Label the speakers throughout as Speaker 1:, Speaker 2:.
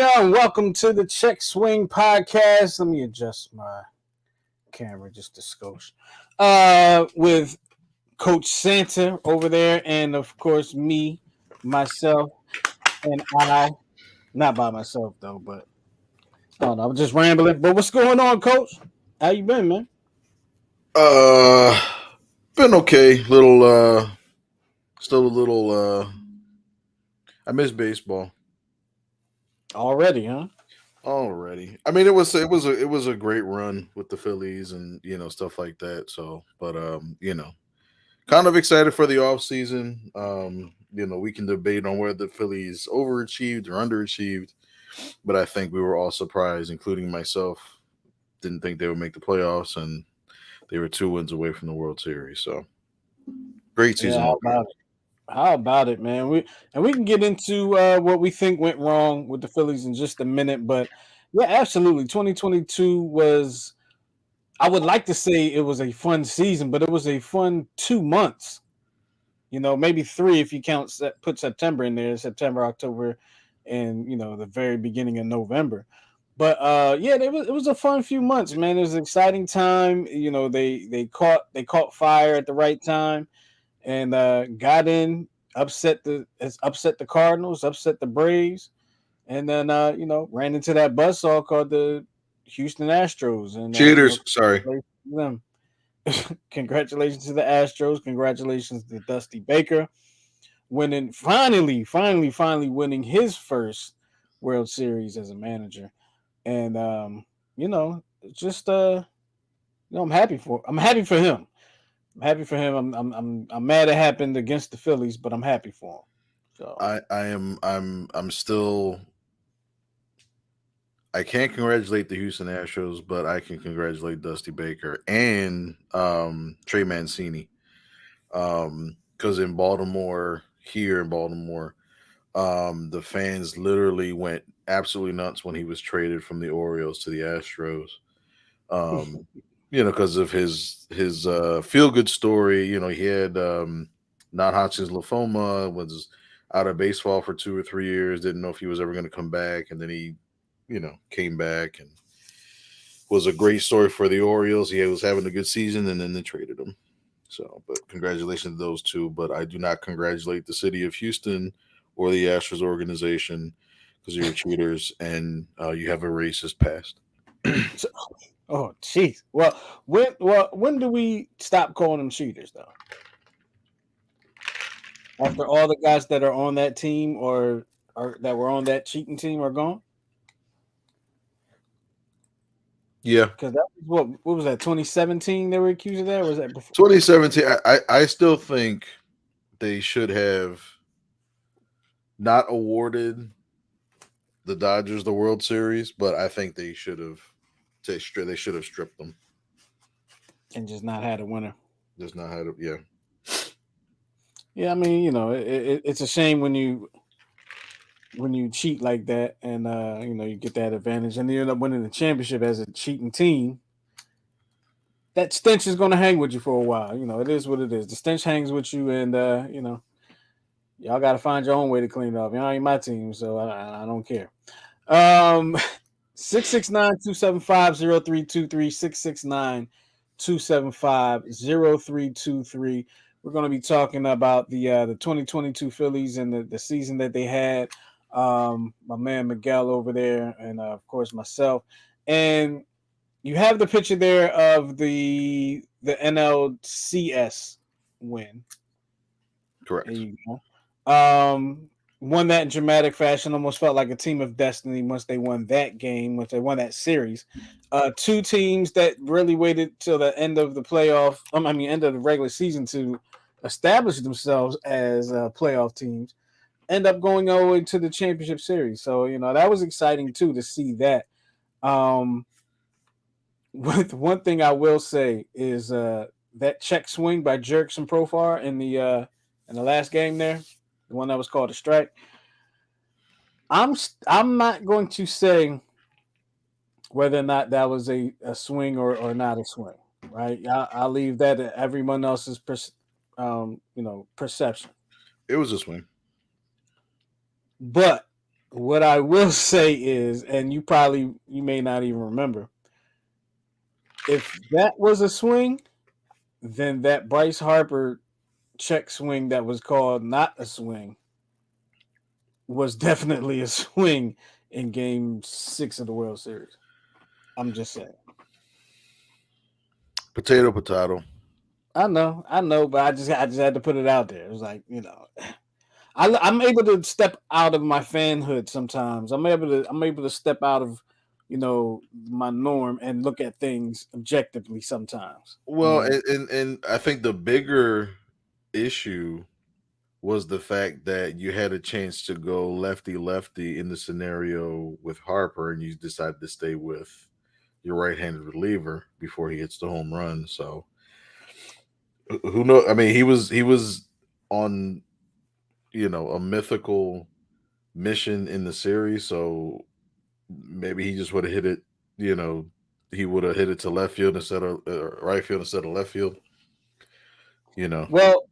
Speaker 1: and welcome to the Check Swing Podcast. Let me adjust my camera just a skosh. With Coach Santa over there, and of course me, myself, and I. Not by myself though, but I don't know. I'm just rambling. But what's going on, Coach? How you been, man?
Speaker 2: Uh, been okay. Still a little. I miss baseball
Speaker 1: Already, huh?
Speaker 2: already. I mean, it was a great run with the Phillies and stuff like that. So, but kind of excited for the off season. We can debate on whether the Phillies overachieved or underachieved, but I think we were all surprised, including myself. Didn't think they would make the playoffs, and they were 2 wins away from the World Series. So, great
Speaker 1: Yeah,
Speaker 2: season
Speaker 1: how
Speaker 2: overall.
Speaker 1: about it? How about it, man? We can get into what we think went wrong with the Phillies in just a minute, but yeah, absolutely. 2022 was. I would like to say it was a fun season, but it was a fun 2 months. Maybe three if you put September in there, September, October, and the very beginning of November. But yeah, it was a fun few months, man. It was an exciting time. They caught fire at the right time and got in, upset the Cardinals, upset the Braves, and then ran into that buzzsaw called the Houston Astros, and
Speaker 2: Cheaters. Sorry.
Speaker 1: congratulations to them. Congratulations to the Astros. Congratulations to Dusty Baker winning finally winning his first World Series as a manager. And just I'm happy for him. I'm happy for him. I'm mad it happened against the Phillies, but I'm happy for him. So
Speaker 2: I'm still. I can't congratulate the Houston Astros, but I can congratulate Dusty Baker and Trey Mancini. Because in Baltimore, here in Baltimore, the fans literally went absolutely nuts when he was traded from the Orioles to the Astros. Um, because of his feel good story. He had non-Hodgkin's lymphoma, was out of baseball for 2 or 3 years, didn't know if he was ever going to come back, and then he came back and was a great story for the Orioles. He was having a good season, and then they traded him. So, but congratulations to those two. But I do not congratulate the city of Houston or the Astros organization because you're cheaters and you have a racist past.
Speaker 1: So- oh, jeez. Well, when do we stop calling them cheaters though? After all the guys that are on that team or that were on that cheating team are gone?
Speaker 2: Yeah,
Speaker 1: Because that was what was that 2017 they were accused of that? Or was that before?
Speaker 2: 2017. I still think they should have not awarded the Dodgers the World Series, but I think they should have stripped them.
Speaker 1: And just not had a winner.
Speaker 2: Just not had it. Yeah,
Speaker 1: Yeah, I mean, it's a shame when you cheat like that, and you get that advantage, and you end up winning the championship as a cheating team. That stench is going to hang with you for a while. It is what it is. The stench hangs with you, and y'all got to find your own way to clean it up. Y'all ain't my team, so I don't care. 669-275-0323, 669-275-0323. We're going to be talking about the 2022 Phillies and the season that they had. My man Miguel over there, and of course myself. And you have the picture there of the NLCS win. There
Speaker 2: correct.
Speaker 1: you go. Won that in dramatic fashion. Almost felt like a team of destiny once they won that game, once they won that series. Two teams that really waited till the end of the playoff. End of the regular season to establish themselves as playoff teams. End up going all the way to the championship series. So that was exciting too to see that. Um, with one thing I will say is that check swing by Jerkson Profar in the last game there, the one that was called a strike. I'm not going to say whether or not that was a swing or not a swing, right? I'll leave that to everyone else's perception.
Speaker 2: It was a swing.
Speaker 1: But What I will say is, and you may not even remember, if that was a swing, then that Bryce Harper check swing that was called not a swing was definitely a swing in Game 6 of the World Series. I'm just saying.
Speaker 2: Potato, potato.
Speaker 1: I know, but I just had to put it out there. It was like I'm able to step out of my fanhood sometimes. I'm able to step out of my norm and look at things objectively sometimes.
Speaker 2: Well, and I think the bigger issue was the fact that you had a chance to go lefty lefty in the scenario with Harper, and you decided to stay with your right-handed reliever before he hits the home run. So who knows? I mean, he was on a mythical mission in the series, so maybe he just would have hit it. You know, he would have hit it to left field instead of right field instead of left field. You know,
Speaker 1: Well,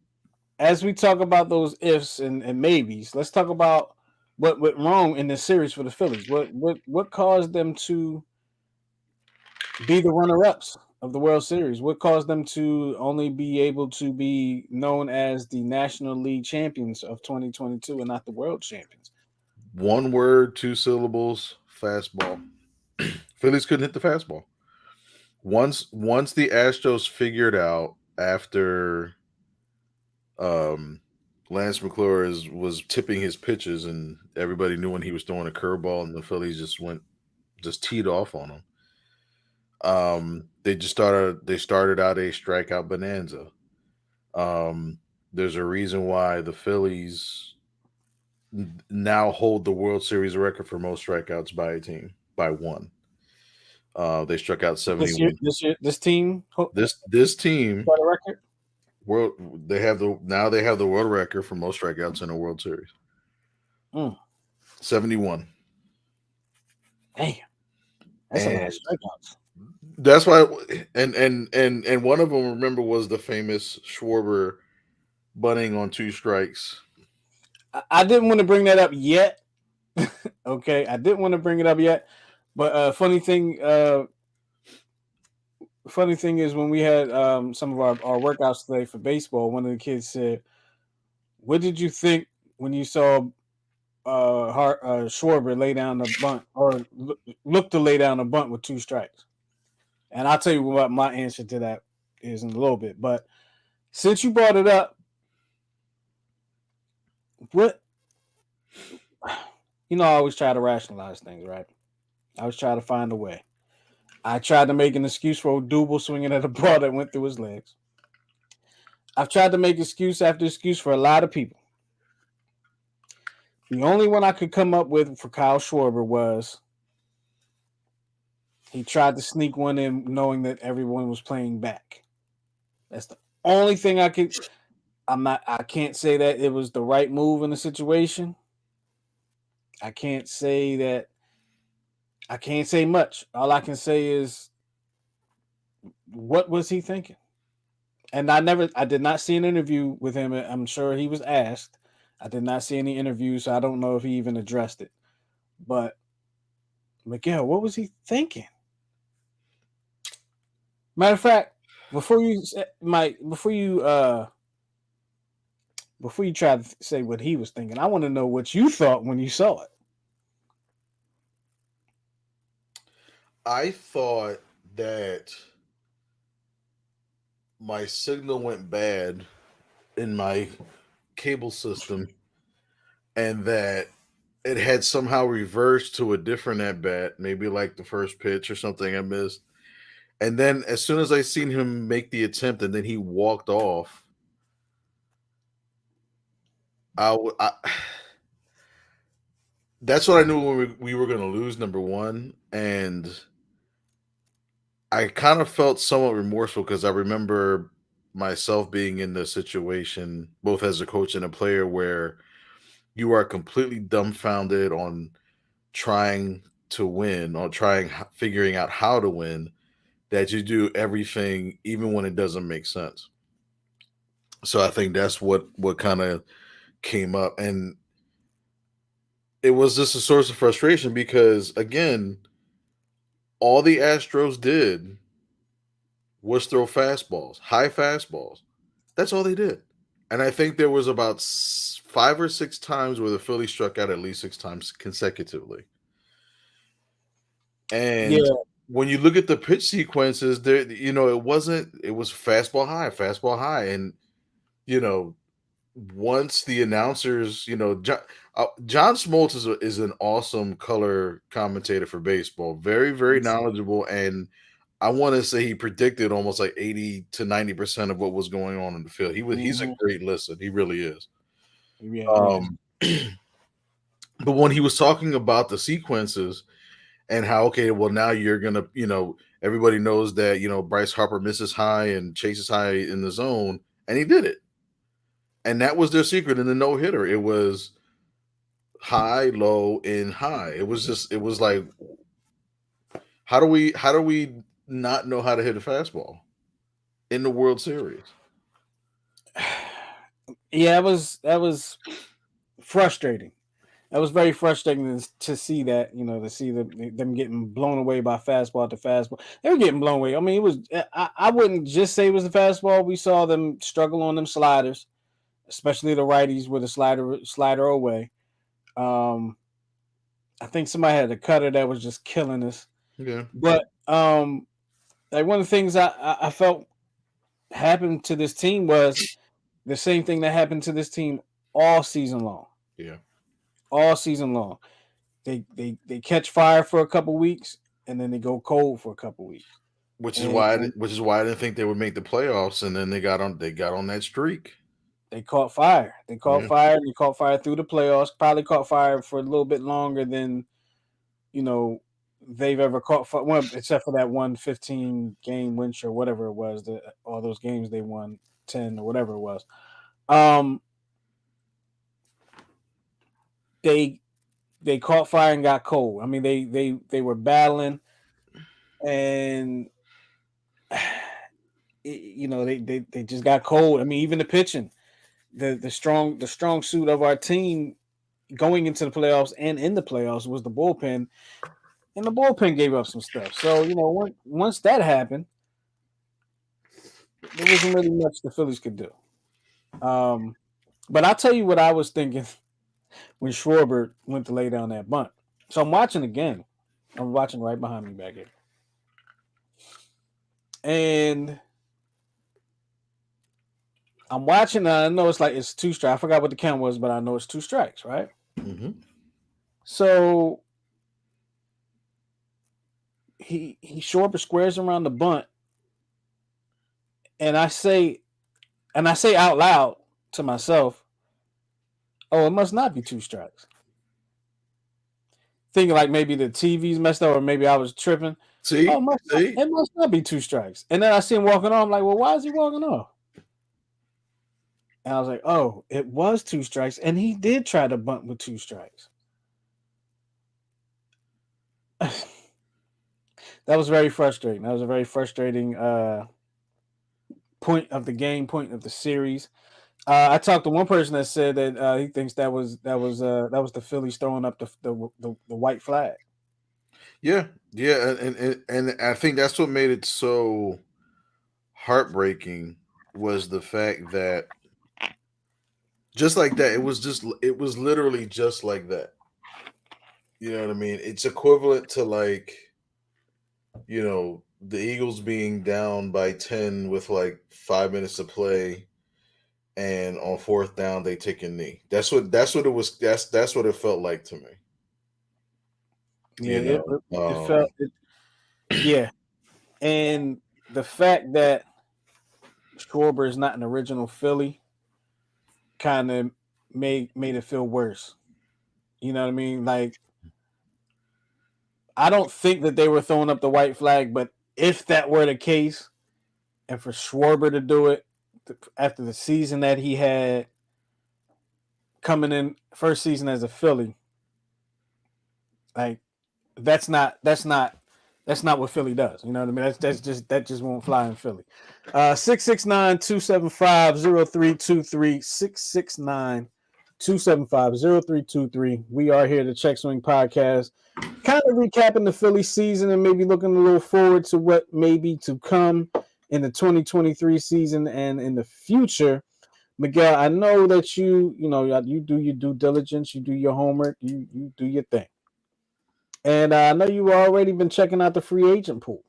Speaker 1: as we talk about those ifs and maybes, let's talk about what went wrong in this series for the Phillies. What caused them to be the runner ups of the World Series? What caused them to only be able to be known as the National League champions of 2022 and not the world champions?
Speaker 2: one word, two syllables, fastball. Phillies couldn't hit the fastball. Once the Astros figured out after um Lance McClure was tipping his pitches and everybody knew when he was throwing a curveball and the Phillies just teed off on him. They started out a strikeout bonanza. There's a reason why the Phillies now hold the World Series record for most strikeouts by a team by one. They struck out
Speaker 1: This team
Speaker 2: this team
Speaker 1: got a record.
Speaker 2: world they have the world record for most strikeouts in a World Series.
Speaker 1: Mm,
Speaker 2: 71.
Speaker 1: damn, that's a lot of
Speaker 2: And
Speaker 1: strikeouts.
Speaker 2: that's why and one of them, remember, was the famous Schwarber bunting on two strikes.
Speaker 1: I didn't want to bring that up yet. Okay, I didn't want to bring it up yet, but funny thing is when we had some of our workouts today for baseball, one of the kids said, "What did you think when you saw Schwarber lay down a bunt or look to lay down a bunt with two strikes?" And I'll tell you what my answer to that is in a little bit. But since you brought it up, what I always try to rationalize things, right? I always try to find a way. I tried to make an excuse for Odubel swinging at a ball that went through his legs. I've tried to make excuse after excuse for a lot of people. The only one I could come up with for Kyle Schwarber was he tried to sneak one in knowing that everyone was playing back. That's the only thing I could. I can't say that it was the right move in the situation. I can't say that. I can't say much. All I can say is, what was he thinking? And I did not see an interview with him. I'm sure he was asked. I did not see any interviews, so I don't know if he even addressed it. But Miguel, what was he thinking? Matter of fact, before you Mike, before you try to say what he was thinking, I want to know what you thought when you saw it.
Speaker 2: I thought that my signal went bad in my cable system and that it had somehow reversed to a different at bat, maybe like the first pitch or something I missed. And then as soon as I seen him make the attempt and then he walked off, I that's what I knew when we were going to lose, number one. And I kind of felt somewhat remorseful because I remember myself being in the situation, both as a coach and a player, where you are completely dumbfounded on trying to win or figuring out how to win, that you do everything even when it doesn't make sense. So I think that's what kind of came up. And it was just a source of frustration because again, all the Astros did was throw fastballs, high fastballs. That's all they did. And I think there was about 5 or 6 times where the Phillies struck out at least 6 times consecutively. And
Speaker 1: Yeah,
Speaker 2: when you look at the pitch sequences, there, it wasn't. It was fastball high, and you know, once the announcers, John Smoltz is an awesome color commentator for baseball. Very, very
Speaker 1: yes,
Speaker 2: knowledgeable, and I want to say he predicted almost like 80 to 90% of what was going on in the field. He's a
Speaker 1: hmm,
Speaker 2: great listen. He really is.
Speaker 1: yeah, he is.
Speaker 2: Um, but when he was talking about the sequences and how, okay, well, now you're gonna, everybody knows that Bryce Harper misses high and chases high in the zone, and he did it, and that was their secret in the no hitter. It was high, low, and high. It was like, how do we not know how to hit a fastball in the World Series?
Speaker 1: Yeah, that was frustrating. That was very frustrating to see that, to see them getting blown away by fastball to fastball. They were getting blown away. I mean, it was. I wouldn't just say it was the fastball. We saw them struggle on them sliders, especially the righties with a slider away. Um, I think somebody had a cutter that was just killing us.
Speaker 2: Yeah,
Speaker 1: But like one of the things I felt happened to this team was the same thing that happened to this team all season long.
Speaker 2: yeah.
Speaker 1: All season long, they catch fire for a couple weeks and then they go cold for a couple weeks. And
Speaker 2: Which is why I didn't think they would make the playoffs, and then they got on that streak.
Speaker 1: they caught fire. They caught
Speaker 2: Yeah,
Speaker 1: fire and they caught fire through the playoffs. Probably caught fire for a little bit longer than you know they've ever caught fire. Well, except for that 115 game win or whatever it was. All those games they won 10 or whatever it was. Um, they they caught fire and got cold. I mean, they were battling and they just got cold. I mean, even the pitching, the strong suit of our team going into the playoffs and in the playoffs was the bullpen, and the bullpen gave up some stuff. So once that happened, there wasn't really much the Phillies could do. Um, but I'll tell you what I was thinking when Schwarber went to lay down that bunt. So I'm watching the game. I'm watching right behind me back here, and I'm watching. And I know it's two strikes. I forgot what the count was, but I know it's two strikes, right?
Speaker 2: hmm
Speaker 1: So he Schwarber squares around the bunt, and I say out loud to myself, "Oh, it must not be two strikes." Thinking like maybe the TV's messed up, or maybe I was tripping. Oh,
Speaker 2: See, see,
Speaker 1: it must not be two strikes. And then I see him walking off. I'm like, well, why is he walking off? And I was like, oh, it was two strikes, and he did try to bunt with two strikes. That was very frustrating. That was a very frustrating point of the game, point of the series. I talked to one person that said that he thinks that was the Phillies throwing up the white flag.
Speaker 2: yeah, yeah, and I think that's what made it so heartbreaking was the fact that just like that, it was literally just like that. You know what I mean? It's equivalent to like the Eagles being down by 10 with like 5 minutes to play, and on fourth down they take a knee. That's what it was. That's what it felt like to me.
Speaker 1: Yeah,
Speaker 2: You
Speaker 1: it
Speaker 2: know,
Speaker 1: it, it felt it, yeah, and the fact that Schwarber is not an original Philly kind of made it feel worse. You know what I mean? Like I don't think that they were throwing up the white flag, but if that were the case, and for Schwarber to do it after the season that he had coming in first season as a Philly, like that's not what Philly does. You know what I mean? That just won't fly in Philly. 669-275-0323. 669 275-0323. We are here, the Check Swing Podcast, kind of recapping the Philly season and maybe looking a little forward to what may be to come in the 2023 season and in the future. Miguel, I know that you do your due diligence, you do your homework, you do your thing. And I know you've already been checking out the free agent pool.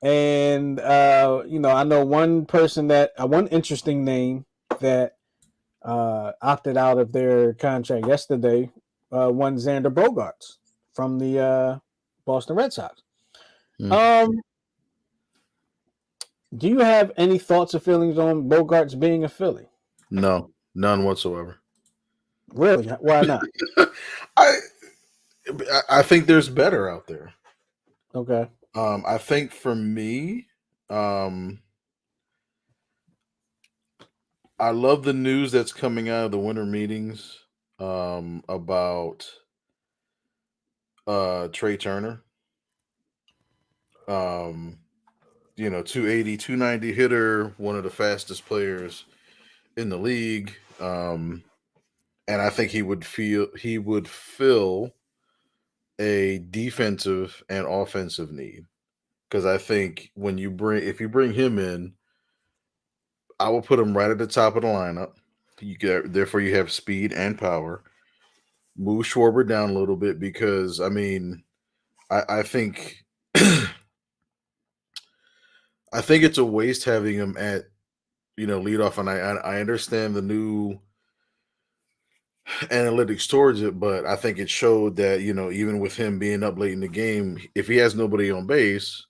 Speaker 1: And I know one interesting name that opted out of their contract yesterday, one Xander Bogaerts from the Boston Red Sox.
Speaker 2: Mm.
Speaker 1: Um, do you have any thoughts or feelings on Bogaerts being a Philly?
Speaker 2: No, none whatsoever.
Speaker 1: Really? Why not?
Speaker 2: I I think there's better out there.
Speaker 1: Okay.
Speaker 2: I think for me, um, I love the news that's coming out of the winter meetings about Trey Turner. Um, 280, 290 hitter, one of the fastest players in the league. And I think he would fill a defensive and offensive need. Because I think if you bring him in, I will put him right at the top of the lineup. Therefore you have speed and power. Move Schwarber down a little bit because I think I think it's a waste having him at leadoff, and I understand the new analytics towards it, but I think it showed that even with him being up late in the game, if he has nobody on base,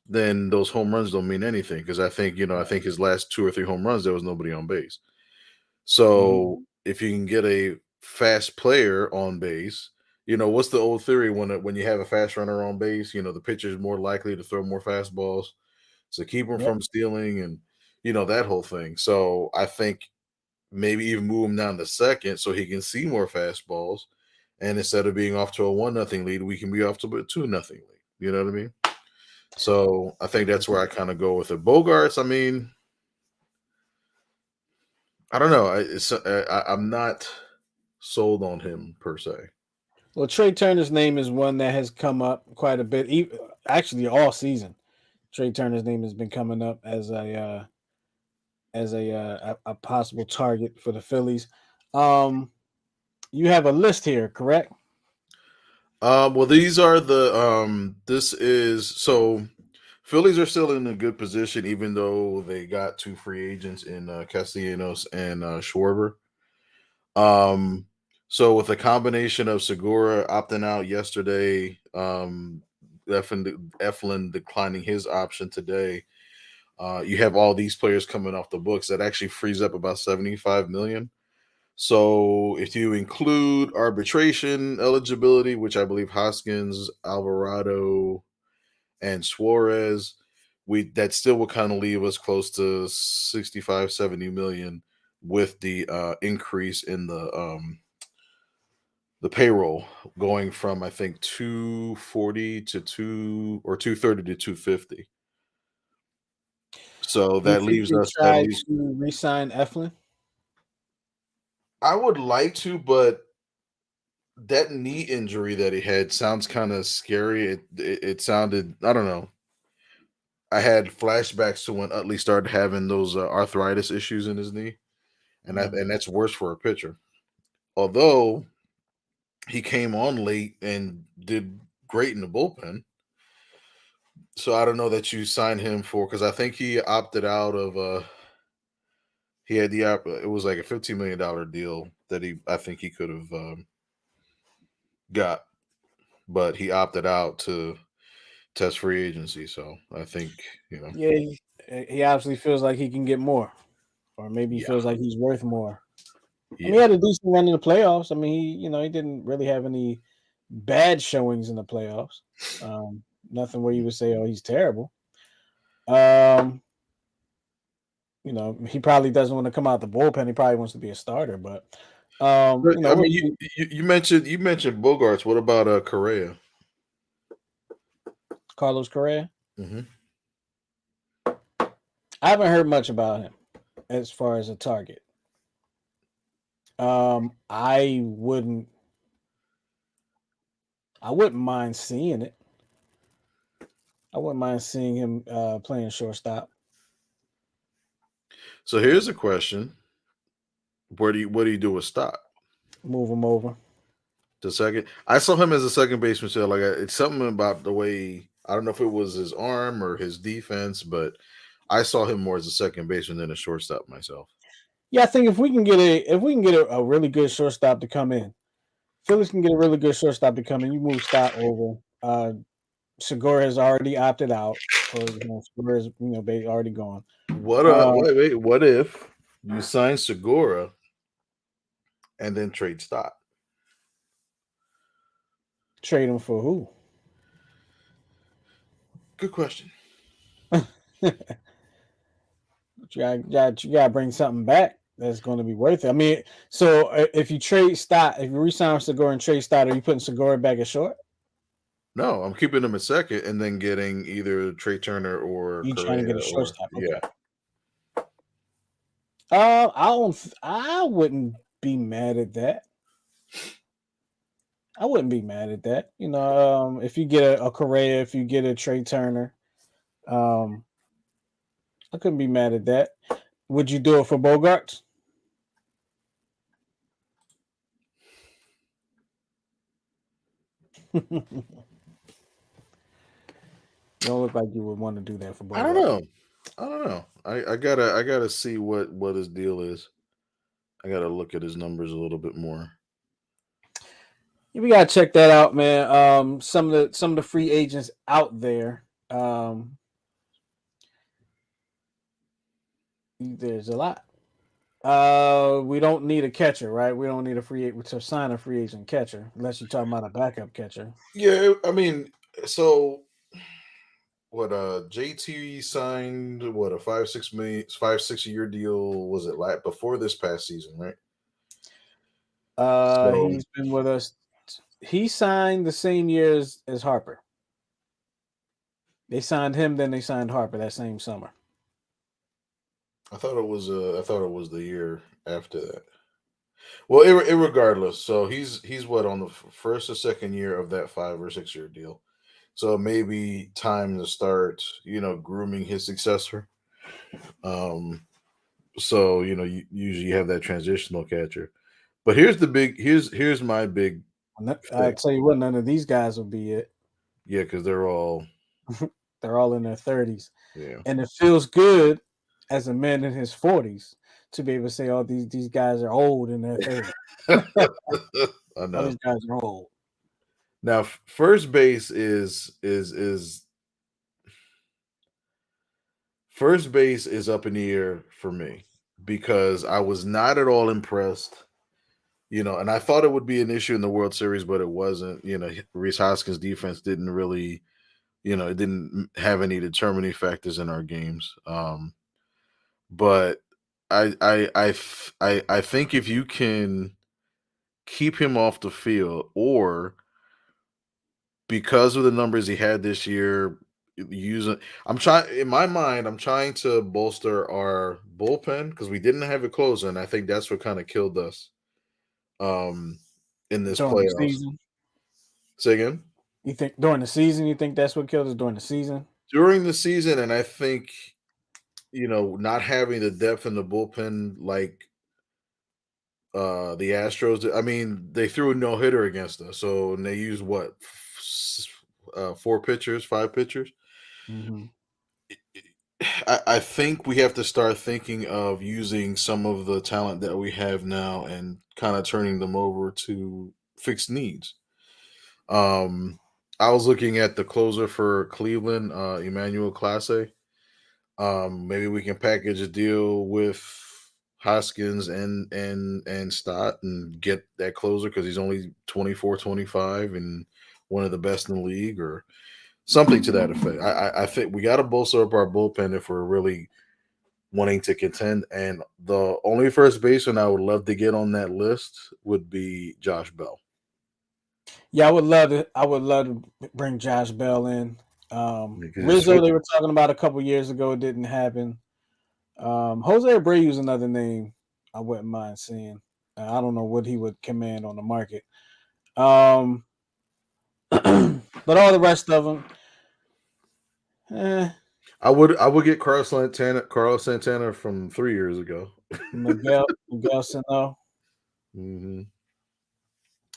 Speaker 2: then those home runs don't mean anything because I think his last two or three home runs there was nobody on base.
Speaker 1: Mhm.
Speaker 2: So if you can get a fast player on base, what's the old theory when you have a fast runner on base, the pitcher is more likely to throw more fastballs to keep him
Speaker 1: Yep.
Speaker 2: from stealing and that whole thing. So I think maybe even move him down to second so he can see more fastballs. And instead of being off to a 1-0 lead, we can be off to a 2-0 lead. You know what I mean? So I think that's where I kind of go with it. Bogarts, I don't know. I'm not sold on him per se.
Speaker 1: Well, Trey Turner's name is one that has come up quite a bit, actually all season. Trey Turner's name has been coming up as a possible target for the Phillies. Um, you have a list here, correct?
Speaker 2: Well, these are the this is so Phillies are still in a good position, even though they got two free agents in Castellanos and Schwarber. Um, so with a combination of Segura opting out yesterday, Eflin declining his option today, you have all these players coming off the books that actually frees up about 75 million. So if you include arbitration eligibility, which I believe Hoskins, Alvarado, and Suarez, we that still will kind of leave us close to 65, 70 million with the increase in the payroll going from I think 240 to 230 to 250. So
Speaker 1: Do you
Speaker 2: that
Speaker 1: think
Speaker 2: leaves
Speaker 1: they
Speaker 2: us that
Speaker 1: try
Speaker 2: leaves
Speaker 1: to re-sign Eflin?
Speaker 2: I would like to, but that knee injury that he had sounds kind of scary. It sounded, I don't know. I had flashbacks to when Utley started having those arthritis issues in his knee, and that's worse for a pitcher. Although he came on late and did great in the bullpen, so I don't know that you signed him for because I think he opted out of he had it was like a $15 million deal that I think he could have got, but he opted out to test free agency. So I think
Speaker 1: Yeah, he obviously feels like he can get more, or maybe he
Speaker 2: yeah,
Speaker 1: feels like he's worth more. I mean, he
Speaker 2: yeah,
Speaker 1: had a decent run in the playoffs. I mean, he didn't really have any bad showings in the playoffs. Nothing where you would say, "Oh, he's terrible." Um, he probably doesn't want to come out the bullpen. He probably wants to be a starter, but
Speaker 2: But, I
Speaker 1: we'll
Speaker 2: mean,
Speaker 1: see.
Speaker 2: you mentioned Bogarts. What about Correa?
Speaker 1: Carlos Correa.
Speaker 2: Hmm.
Speaker 1: I haven't heard much about him as far as a target. I wouldn't. I wouldn't mind seeing it. I wouldn't mind seeing him playing shortstop.
Speaker 2: So here's a question: what do you do with Stott?
Speaker 1: Move him over.
Speaker 2: The second, I saw him as a second baseman. So like, it's something about the way, I don't know if it was his arm or his defense, but I saw him more as a second baseman than a shortstop myself.
Speaker 1: Yeah, I think if we can get a really good shortstop to come in, Phillies can get a really good shortstop to come in. You move Stott over. Segura has already opted out, or Segura's already gone. Uh,
Speaker 2: Wait, what if you sign Segura and then trade Stott?
Speaker 1: Trade him for who?
Speaker 2: Good question.
Speaker 1: You got to bring something back that's going to be worth it. I mean, so if you trade Stott, if you resign Segura and trade Stott, are you putting Segura back at short?
Speaker 2: No, I'm keeping him at second and then getting either Trey Turner or
Speaker 1: You trying to get a
Speaker 2: Correa or
Speaker 1: shortstop? Okay.
Speaker 2: yeah.
Speaker 1: I don't. I wouldn't be mad at that. I wouldn't be mad at that. If you get a Correa, if you get a Trey Turner, um, I couldn't be mad at that. Would you do it for Bogarts? You don't look like you would want to do that for
Speaker 2: I don't
Speaker 1: Bogarts.
Speaker 2: know. I don't know. I gotta see what his deal is. I gotta look at his numbers a little bit more.
Speaker 1: Yeah, we gotta check that out, man. Some of the free agents out there. There's a lot. We don't need a catcher, right? We don't need a to sign a free agent catcher unless you're talking about a backup catcher.
Speaker 2: Yeah, I mean, so what? JT signed what, a 5 6 a year deal? Was it like before this past season, right? So
Speaker 1: He's been with us. He signed the same year as Harper. They signed him, then they signed Harper that same summer.
Speaker 2: I thought it was the year after that. Well, irregardless, so he's what, on the first or second year of that 5 or 6 year deal. So maybe time to start, grooming his successor. Um, so usually you have that transitional catcher. But here's my big
Speaker 1: I
Speaker 2: thing.
Speaker 1: tell you what, none of these guys will be it.
Speaker 2: Yeah, because they're all,
Speaker 1: They're all in their 30s,
Speaker 2: yeah.
Speaker 1: and it feels good as a man in his 40s to be able to say, "Oh, these guys are old in their 30s.
Speaker 2: I
Speaker 1: All
Speaker 2: know.
Speaker 1: these guys are old."
Speaker 2: Now, first base is up in the air for me because I was not at all impressed. And I thought it would be an issue in the World Series, but it wasn't. Reese Hoskins' defense didn't really, it didn't have any determining factors in our games. But I think if you can keep him off the field, or because of the numbers he had this year, using I'm trying in my mind, I'm trying to bolster our bullpen because we didn't have a closer, and I think that's what kind of killed us um in this
Speaker 1: During the
Speaker 2: playoffs.
Speaker 1: season,
Speaker 2: Say again?
Speaker 1: you think during the season, you think that's what killed us during the season?
Speaker 2: During the season, and I think, not having the depth in the bullpen like the Astros. I mean, they threw a no hitter against us, so, and they used what, 4 pitchers, 5 pitchers.
Speaker 1: Hmm.
Speaker 2: I think we have to start thinking of using some of the talent that we have now and kind of turning them over to fixed needs. Um, I was looking at the closer for Cleveland, Emmanuel Clase. Maybe we can package a deal with Hoskins and Stott and get that closer because he's only 24, 25 and one of the best in the league, or something to that effect. I think we got to bolster up our bullpen if we're really wanting to contend. And the only first baseman I would love to get on that list would be Josh Bell.
Speaker 1: Yeah, I would love to. I would love to bring Josh Bell in.
Speaker 2: Because you
Speaker 1: Rizzo,
Speaker 2: switch.
Speaker 1: they were talking about a couple years ago. It didn't happen. Jose Abreu's another name I wouldn't mind seeing. I don't know what he would command on the market. Um, but all the rest of them, eh,
Speaker 2: I would get Carlos Santana from 3 years ago.
Speaker 1: Miguel Sano,
Speaker 2: Hmm.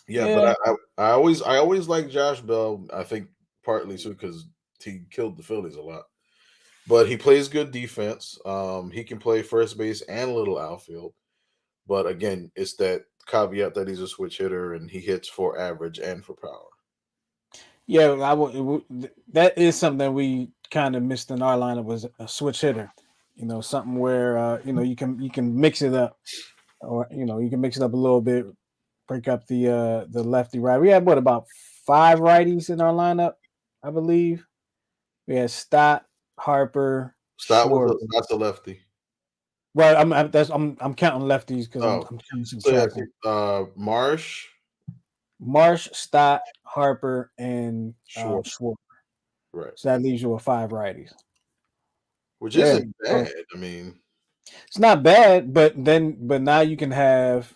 Speaker 2: Yeah, but
Speaker 1: yeah,
Speaker 2: I always like Josh Bell. I think partly too because he killed the Phillies a lot. But he plays good defense. He can play first base and a little outfield. But again, it's that caveat that he's a switch hitter and he hits for average and for power.
Speaker 1: yeah. That is something we kind of missed in our lineup was a switch hitter. Something where you can mix it up, or you can mix it up a little bit, break up the lefty right. We had what about five righties in our lineup, I believe. We had Stott, Harper, Schwarber.
Speaker 2: Scott's a lefty.
Speaker 1: Well, I'm counting lefties because I'm
Speaker 2: Oh,
Speaker 1: I'm counting
Speaker 2: so yeah,
Speaker 1: subtracting.
Speaker 2: Marsh,
Speaker 1: Marsh, Stott, Harper, and
Speaker 2: Schwartz,
Speaker 1: Schwarber.
Speaker 2: right?
Speaker 1: So that leaves you with five righties.
Speaker 2: Which
Speaker 1: Yeah,
Speaker 2: isn't
Speaker 1: so
Speaker 2: bad. I mean,
Speaker 1: it's not bad, but now you can have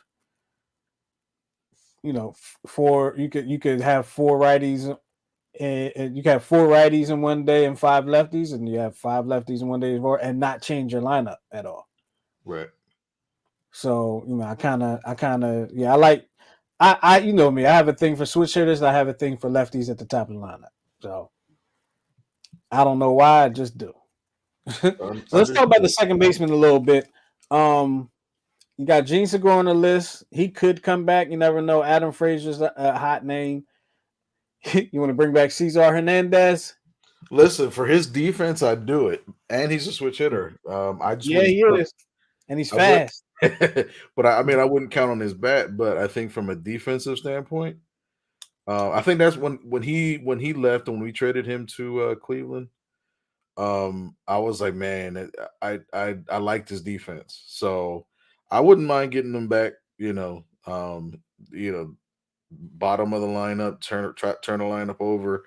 Speaker 1: four. You could have four righties, and you can have four righties in one day and five lefties, and you have five lefties in one day and not change your lineup at all.
Speaker 2: right.
Speaker 1: So I kind of yeah, I like I you know me, I have a thing for switch hitters. I have a thing for lefties at the top of the lineup. So I don't know why, I just do. So let's talk about the
Speaker 2: Understood.
Speaker 1: second baseman a little bit. Um, you got Gene Segura on the list. He could come back. You never know. Adam Frazier's a hot name. You want to bring back Cesar Hernandez?
Speaker 2: Listen, for his defense, I'd do it, and he's a switch hitter. I just
Speaker 1: Yeah,
Speaker 2: wouldn't.
Speaker 1: he is, and he's
Speaker 2: I would,
Speaker 1: fast.
Speaker 2: but I mean, I wouldn't count on his bat. But I think from a defensive standpoint, I think that's when he left and when we traded him to Cleveland. I was like, man, I like this defense, so I wouldn't mind getting them back. You know, bottom of the lineup, turn the lineup over.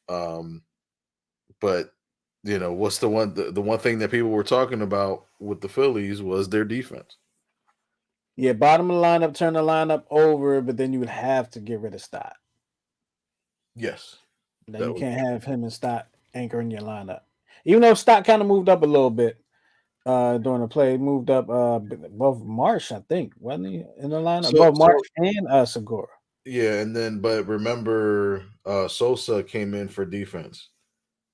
Speaker 2: Um, but what's the one thing that people were talking about with the Phillies was their defense.
Speaker 1: Yeah, bottom of the lineup, turn the lineup over, but then you would have to get rid of Stott.
Speaker 2: Yes,
Speaker 1: Now
Speaker 2: that
Speaker 1: you
Speaker 2: was
Speaker 1: can't have him and Stott anchoring your lineup. Even though Stott kind of moved up a little bit during the play, he moved up above Marsh, I think, wasn't he in the lineup
Speaker 2: so
Speaker 1: above Marsh
Speaker 2: so
Speaker 1: and Segura
Speaker 2: yeah, and then but remember, Sosa came in for defense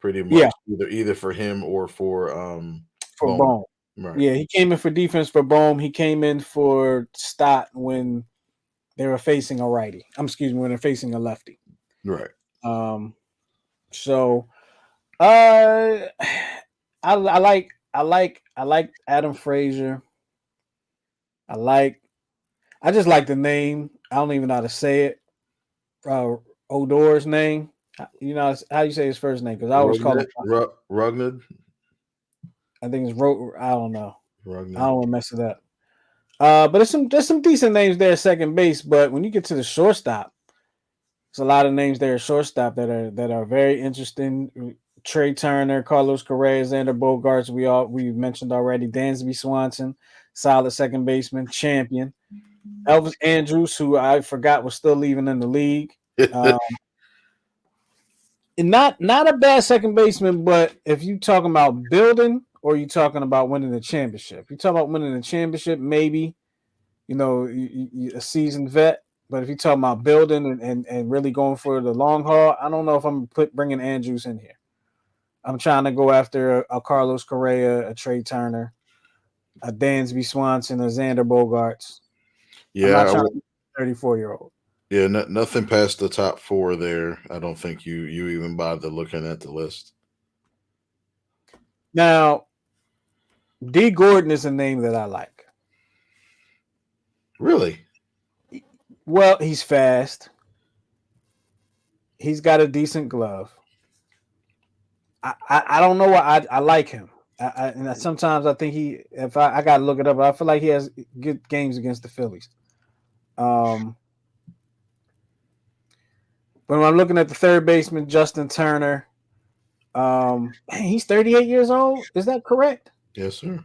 Speaker 2: pretty
Speaker 1: Yeah,
Speaker 2: much either for him or for
Speaker 1: for
Speaker 2: Bowman.
Speaker 1: Bohm.
Speaker 2: Right,
Speaker 1: Yeah, he came in for defense for Bohm. He came in for Stott when they were facing a righty. Excuse me, when they're facing a lefty.
Speaker 2: right.
Speaker 1: Um, so uh, I like Adam Frazier. I like I just like the name. I don't even know how to say it. Uh, Odor's name. You know how you say his first name because I always call him.
Speaker 2: Rugned,
Speaker 1: I think it's Ro. I don't know. I
Speaker 2: Rugned.
Speaker 1: don't want to mess it up. But there's some decent names there at second base. But when you get to the shortstop, there's a lot of names there at shortstop that are very interesting. Trey Turner, Carlos Correa, Xander Bogaerts. We mentioned already. Dansby Swanson, solid second baseman, champion. Elvis Andrews, who I forgot was still leaving in the league. Uh, and not a bad second baseman, but if you talking about building or you talking about winning the championship, you talk about winning the championship, maybe a seasoned vet. But if you talking about building and really going for the long haul, I don't know if I'm bringing Andrews in here. I'm trying to go after a Carlos Correa, a Trey Turner, a Dansby Swanson, a Xander Bogarts. I'm
Speaker 2: Yeah,
Speaker 1: not trying to be a 34-year-old.
Speaker 2: yeah, nothing past the top four there. I don't think you even bother looking at the list.
Speaker 1: Now, D. Gordon is a name that I like.
Speaker 2: Really?
Speaker 1: Well, he's fast. He's got a decent glove. I don't know why I like him. Sometimes I think if I gotta look it up, I feel like he has good games against the Phillies. Um, but when I'm looking at the third baseman, Justin Turner, man, he's 38 years old. Is that correct?
Speaker 2: Yes, sir.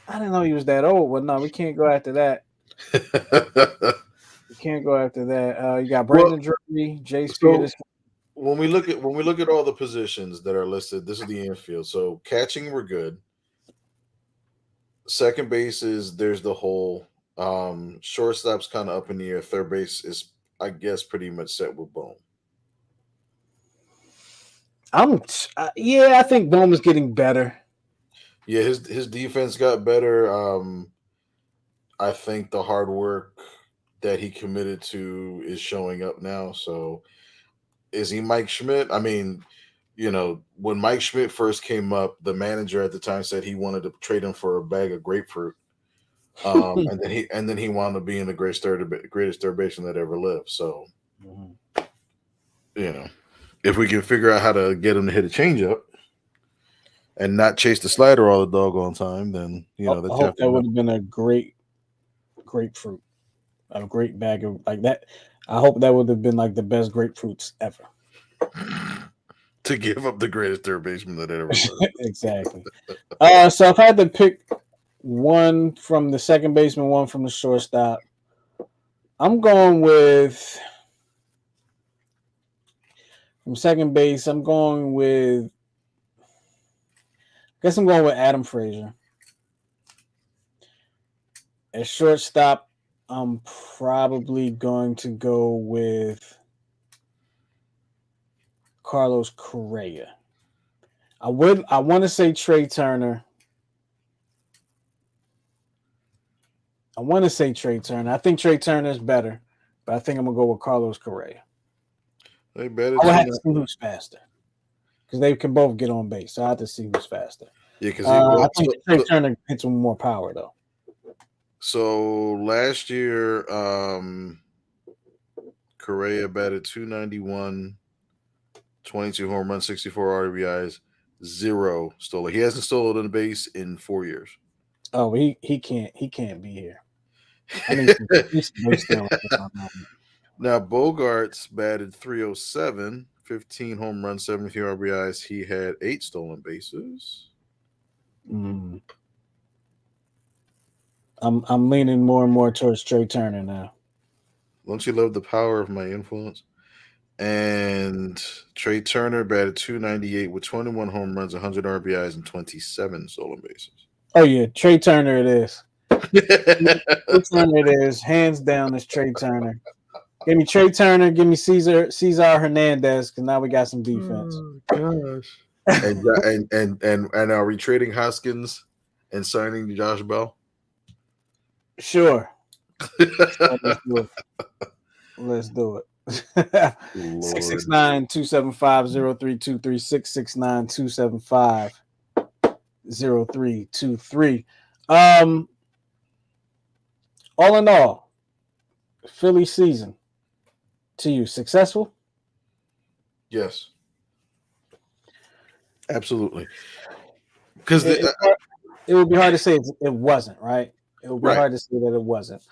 Speaker 1: I didn't know he was that old. Well, no, we can't go after that. You can't go after that. You got
Speaker 2: Well,
Speaker 1: Brandon Drury, Jace
Speaker 2: so
Speaker 1: Peters.
Speaker 2: when we look at all the positions that are listed, this is the infield. So catching, we're good. Second base is there's the hole. Shortstop's kind of up in the air. Third base is, I guess, pretty much set with Bone.
Speaker 1: Yeah, I think Bowman's getting better.
Speaker 2: Yeah, his defense got better. I think the hard work that he committed to is showing up now. So is he Mike Schmidt? I mean, when Mike Schmidt first came up, the manager at the time said he wanted to trade him for a bag of grapefruit. And then he wound up being the greatest third baseman that ever lived. So
Speaker 1: Mhm.
Speaker 2: you know, if we can figure out how to get him to hit a changeup and not chase the slider all the doggone time, then
Speaker 1: I
Speaker 2: that's
Speaker 1: hope
Speaker 2: half the
Speaker 1: that would
Speaker 2: battle.
Speaker 1: have been a great grapefruit, a great bag of like that. I hope that would have been like the best grapefruits ever.
Speaker 2: To give up the greatest third baseman that ever lived.
Speaker 1: Exactly. So if I had to pick one from the second baseman, one from the shortstop, I'm going with from second base. Guess I'm going with Adam Frazier. At shortstop, I'm probably going to go with Carlos Correa. I want to say Trey Turner. I want to say Trey Turner. I think Trey Turner is better, but I think I'm gonna go with Carlos Correa.
Speaker 2: They batted
Speaker 1: I would
Speaker 2: two.
Speaker 1: have to see who's faster because they can both get on base. So I have to see who's faster.
Speaker 2: Yeah, because he
Speaker 1: I
Speaker 2: well,
Speaker 1: think
Speaker 2: so,
Speaker 1: Trey
Speaker 2: so
Speaker 1: Turner hits with more power though.
Speaker 2: so last year, Correa batted 291, 22 home runs, 64 RBIs, zero stolen. He hasn't stolen a base in 4 years.
Speaker 1: Oh, he can't be here. I need some base stealing if I'm not.
Speaker 2: Now Bogarts batted 307, 15 home runs, 73 RBIs. He had eight stolen bases.
Speaker 1: Mm, I'm leaning more and more towards Trey Turner now.
Speaker 2: Don't you love the power of my influence? And Trey Turner batted 298 with 21 home runs, 100 RBIs, and 27 stolen bases.
Speaker 1: Oh yeah, Trey Turner it is. Trey Turner it is. Hands down, it's Trey Turner. Give me Trey Turner. Give me Cesar Hernandez. Because now we got some defense.
Speaker 2: Oh gosh. And are we trading Hoskins and signing Josh Bell?
Speaker 1: Sure. Sure. Let's do it. Let's do it. Six six
Speaker 2: Lord.
Speaker 1: nine 275 0323 669-275-0323. Um, all in all, Philly season to you successful.
Speaker 2: Yes, absolutely. Because
Speaker 1: It, it would be hard to say it wasn't right. It would be
Speaker 2: right,
Speaker 1: hard to say that it wasn't.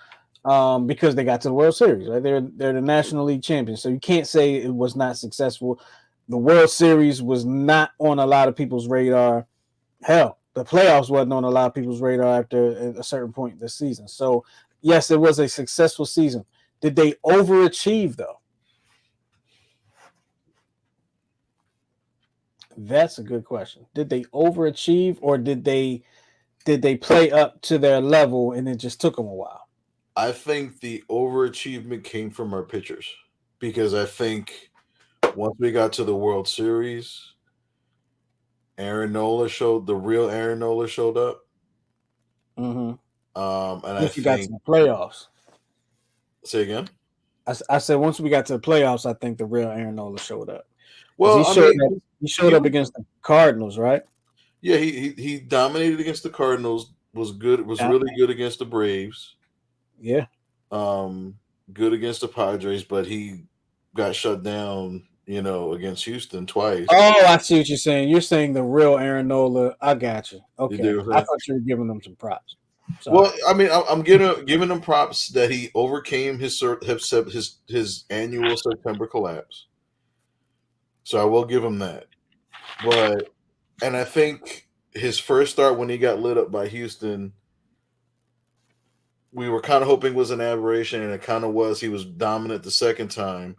Speaker 1: Because they got to the World Series, right? They're the National League champions, so you can't say it was not successful. The World Series was not on a lot of people's radar. Hell, the playoffs wasn't on a lot of people's radar after a certain point this season. So, yes, it was a successful season. Did they overachieve though? That's a good question. Did they overachieve, or did they play up to their level and it just took them a while?
Speaker 2: I think the overachievement came from our pitchers because I think once we got to the World Series, the real Aaron Nola showed up.
Speaker 1: Mm-hmm.
Speaker 2: And I
Speaker 1: Once we got to
Speaker 2: think,
Speaker 1: the playoffs,
Speaker 2: say again.
Speaker 1: I said once we got to the playoffs, I think the real Aaron Nola showed up because
Speaker 2: Well, I mean,
Speaker 1: he showed
Speaker 2: he
Speaker 1: up
Speaker 2: was
Speaker 1: against the Cardinals, right?
Speaker 2: yeah, he dominated against the Cardinals. Was good. Was
Speaker 1: Yeah,
Speaker 2: really good against the Braves.
Speaker 1: yeah.
Speaker 2: Um, Good against the Padres, but he got shut down. Against Houston twice.
Speaker 1: Oh, I see what you're saying. You're saying the real Aaron Nola. I got you.
Speaker 2: You
Speaker 1: Okay,
Speaker 2: do what I'm
Speaker 1: I
Speaker 2: saying?
Speaker 1: thought you were giving them some props.
Speaker 2: Well,
Speaker 1: Sorry.
Speaker 2: I mean, I'm giving him props that he overcame his annual September collapse. So I will give him that. But and I think his first start when he got lit up by Houston, we were kind of hoping was an aberration, and it kind of was. He was dominant the second time,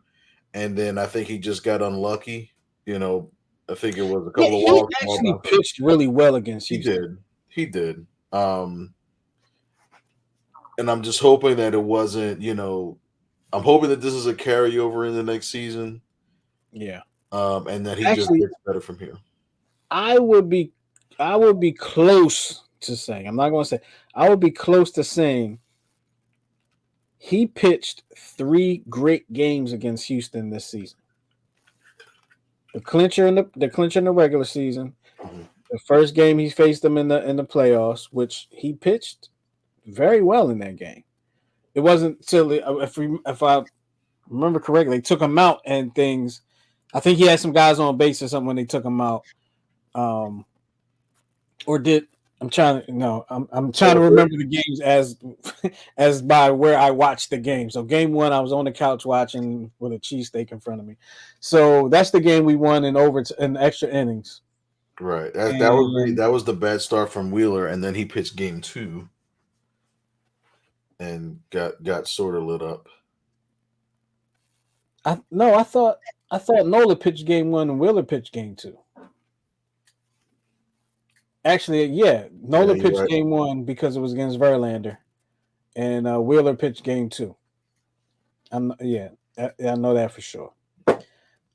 Speaker 2: and then I think he just got unlucky. You know, I think it was a
Speaker 1: Yeah,
Speaker 2: couple of
Speaker 1: he
Speaker 2: walks, ball
Speaker 1: actually
Speaker 2: bounces.
Speaker 1: pitched really well against
Speaker 2: He
Speaker 1: Houston.
Speaker 2: did, he did. And I'm just hoping that it wasn't. I'm hoping that this is a carryover in the next season,
Speaker 1: Yeah.
Speaker 2: and that he just
Speaker 1: Actually,
Speaker 2: gets better from here.
Speaker 1: I would be I would be close to saying, I'm not going to say, I would be close to saying he pitched 3 great games against Houston this season. The clincher in the regular season,
Speaker 2: Mhm.
Speaker 1: the first game he faced them in the playoffs, which he pitched very well in that game. It wasn't silly if I remember correctly, they took him out and things. I think he had some guys on base or something when they took him out. Um, or did I'm trying to no, I'm trying to
Speaker 2: Oh,
Speaker 1: remember the games as as by where I watched the game. So game one, I was on the couch watching with a cheesesteak in front of me. So that's the game we won in extra innings.
Speaker 2: right.
Speaker 1: And
Speaker 2: That was the bad start from Wheeler, and then he pitched game two and got sort of lit up.
Speaker 1: I thought Nola pitched game one and Wheeler pitched game two. Actually, yeah,
Speaker 2: Yeah,
Speaker 1: Nola
Speaker 2: you're
Speaker 1: pitched
Speaker 2: right.
Speaker 1: game one because it was against Verlander, and Wheeler pitched game two. Yeah, I know that for sure.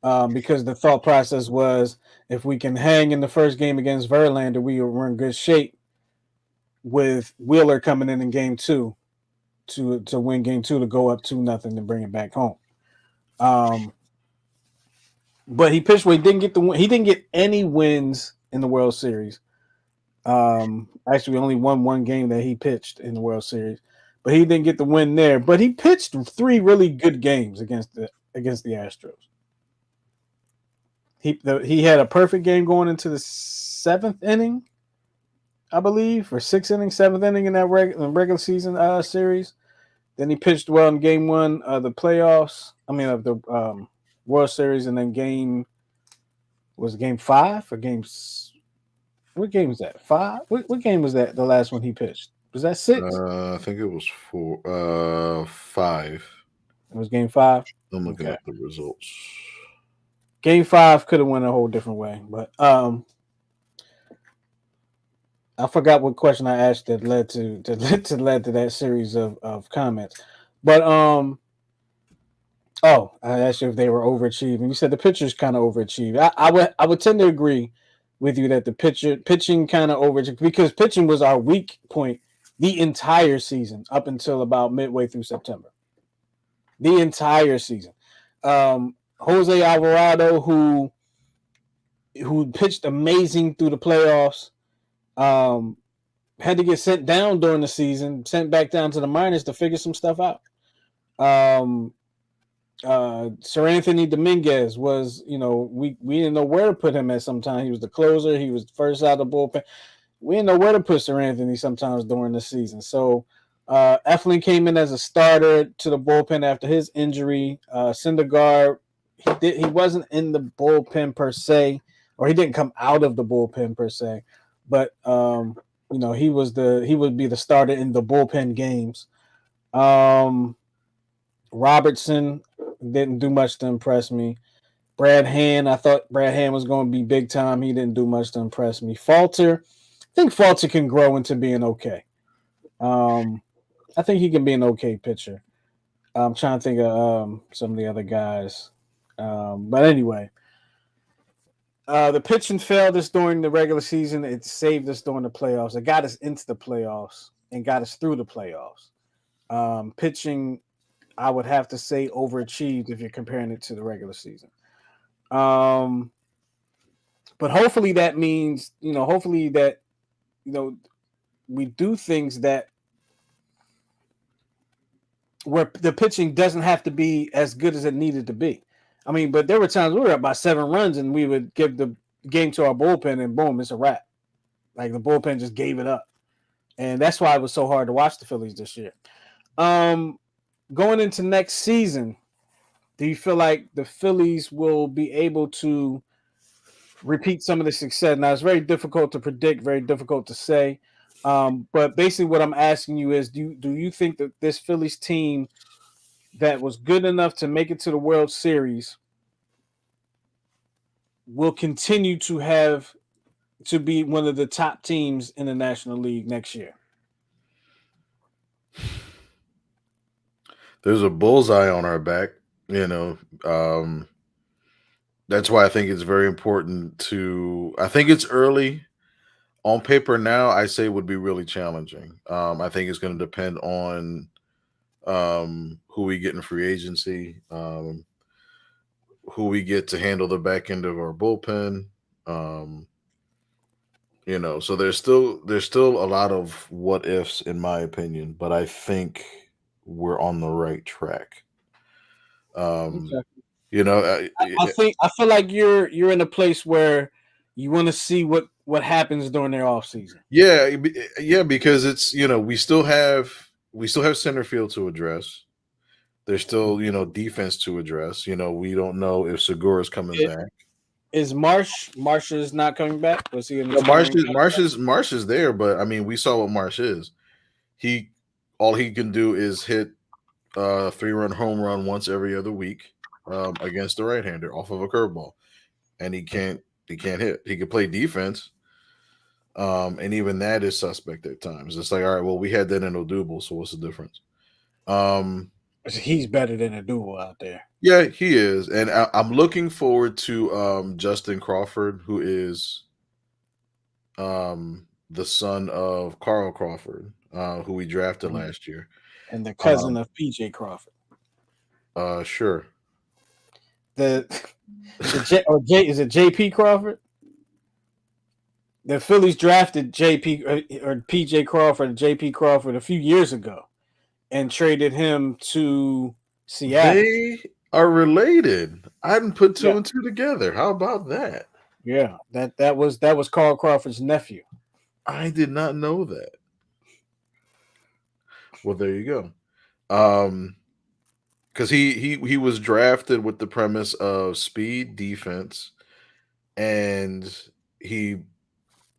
Speaker 1: Because the thought process was if we can hang in the first game against Verlander, we're in good shape with Wheeler coming in game two to win game two to go up 2-0 and bring it back home. Um, but he pitched where he didn't get the win. He didn't get any wins in the World Series. Actually, only won one game that he pitched in the World Series, but he didn't get the win there. But he pitched 3 really good games against the Astros. He had a perfect game going into the 7th inning, I believe, or 6th inning, 7th inning in that regular season series. Then he pitched well in game one of the playoffs. I mean, of the World Series, and then game five or games. What game was that? Five. What game was that? The last one he pitched was that six?
Speaker 2: I think it was five.
Speaker 1: It was game five.
Speaker 2: I'm looking
Speaker 1: Okay,
Speaker 2: at the results.
Speaker 1: game five could have went a whole different way, but I forgot what question I asked that led to that series of comments. But I asked you if they were overachieving. You said the pitchers kind of overachieved. I would tend to agree with you that the pitching kind of overachieved because pitching was our weak point the entire season up until about midway through September. The entire season. Jose Alvarado, who pitched amazing through the playoffs, um, had to get sent down during the season, sent back down to the minors to figure some stuff out. Um, Sir Anthony Dominguez was, we didn't know where to put him at sometimes. He was the closer. He was first out of the bullpen. We didn't know where to put Sir Anthony sometimes during the season. So Eflin came in as a starter to the bullpen after his injury. Syndergaard, he wasn't in the bullpen per se, or he didn't come out of the bullpen per se, but he would be the starter in the bullpen games. Robertson didn't do much to impress me. Brad Hand, I thought Brad Hand was going to be big time. He didn't do much to impress me. Falter, I think Falter can grow into being okay. Um, I think he can be an okay pitcher. I'm trying to think of some of the other guys. But anyway, the pitching failed us during the regular season. It saved us during the playoffs. It got us into the playoffs and got us through the playoffs. Pitching, I would have to say, overachieved if you're comparing it to the regular season. Um, but hopefully that means, hopefully that, you know, we do things that where the pitching doesn't have to be as good as it needed to be. I mean, but there were times we were up by 7 runs and we would give the game to our bullpen and boom, it's a wrap. Like the bullpen just gave it up. And that's why it was so hard to watch the Phillies this year. Going into next season, do you feel like the Phillies will be able to repeat some of the success? Now, it's very difficult to predict, very difficult to say. But basically, what I'm asking you is, do you think that this Phillies team that was good enough to make it to the World Series will continue to have to be one of the top teams in the National League next year?
Speaker 2: There's a bullseye on our back, you know. That's why I think it's very important to. I think it's early on paper now. I say would be really challenging. I think it's going to depend on who we get in free agency, who we get to handle the back end of our bullpen. Um, so there's still a lot of what ifs in my opinion, but I think we're on the right track. Um,
Speaker 1: Okay.
Speaker 2: you know, uh,
Speaker 1: I feel like you're in a place where you want to see what happens during their off season.
Speaker 2: yeah, yeah, because it's we still have center field to address. There's still defense to address. We don't know if Segura's coming
Speaker 1: It,
Speaker 2: back.
Speaker 1: is Marsh is not coming back? Was he an
Speaker 2: Well, Marsh
Speaker 1: expiring
Speaker 2: is Marsh
Speaker 1: contract?
Speaker 2: is Marsh is there, but I mean, we saw what Marsh is. He All he can do is hit a 3-run home run once every other week against the right-hander off of a curveball, and he can't hit. He can play defense, and even that is suspect at times. It's like, all right, well, we had that in Odubel, so what's the difference? Um,
Speaker 1: He's better than a duel out there.
Speaker 2: yeah, he is, and I'm looking forward to Justin Crawford, who is the son of Carl Crawford, who we drafted
Speaker 1: Mhm.
Speaker 2: last year.
Speaker 1: And the cousin
Speaker 2: Um,
Speaker 1: of PJ Crawford.
Speaker 2: sure.
Speaker 1: The the J or J is it JP Crawford? The Phillies drafted JP or PJ Crawford, JP Crawford a few years ago and traded him to Seattle.
Speaker 2: They are related. I hadn't put
Speaker 1: Yeah,
Speaker 2: two and two together. How about that?
Speaker 1: yeah. That was Carl Crawford's nephew.
Speaker 2: I did not know that. Well, there you go. Um, because he was drafted with the premise of speed, defense, and he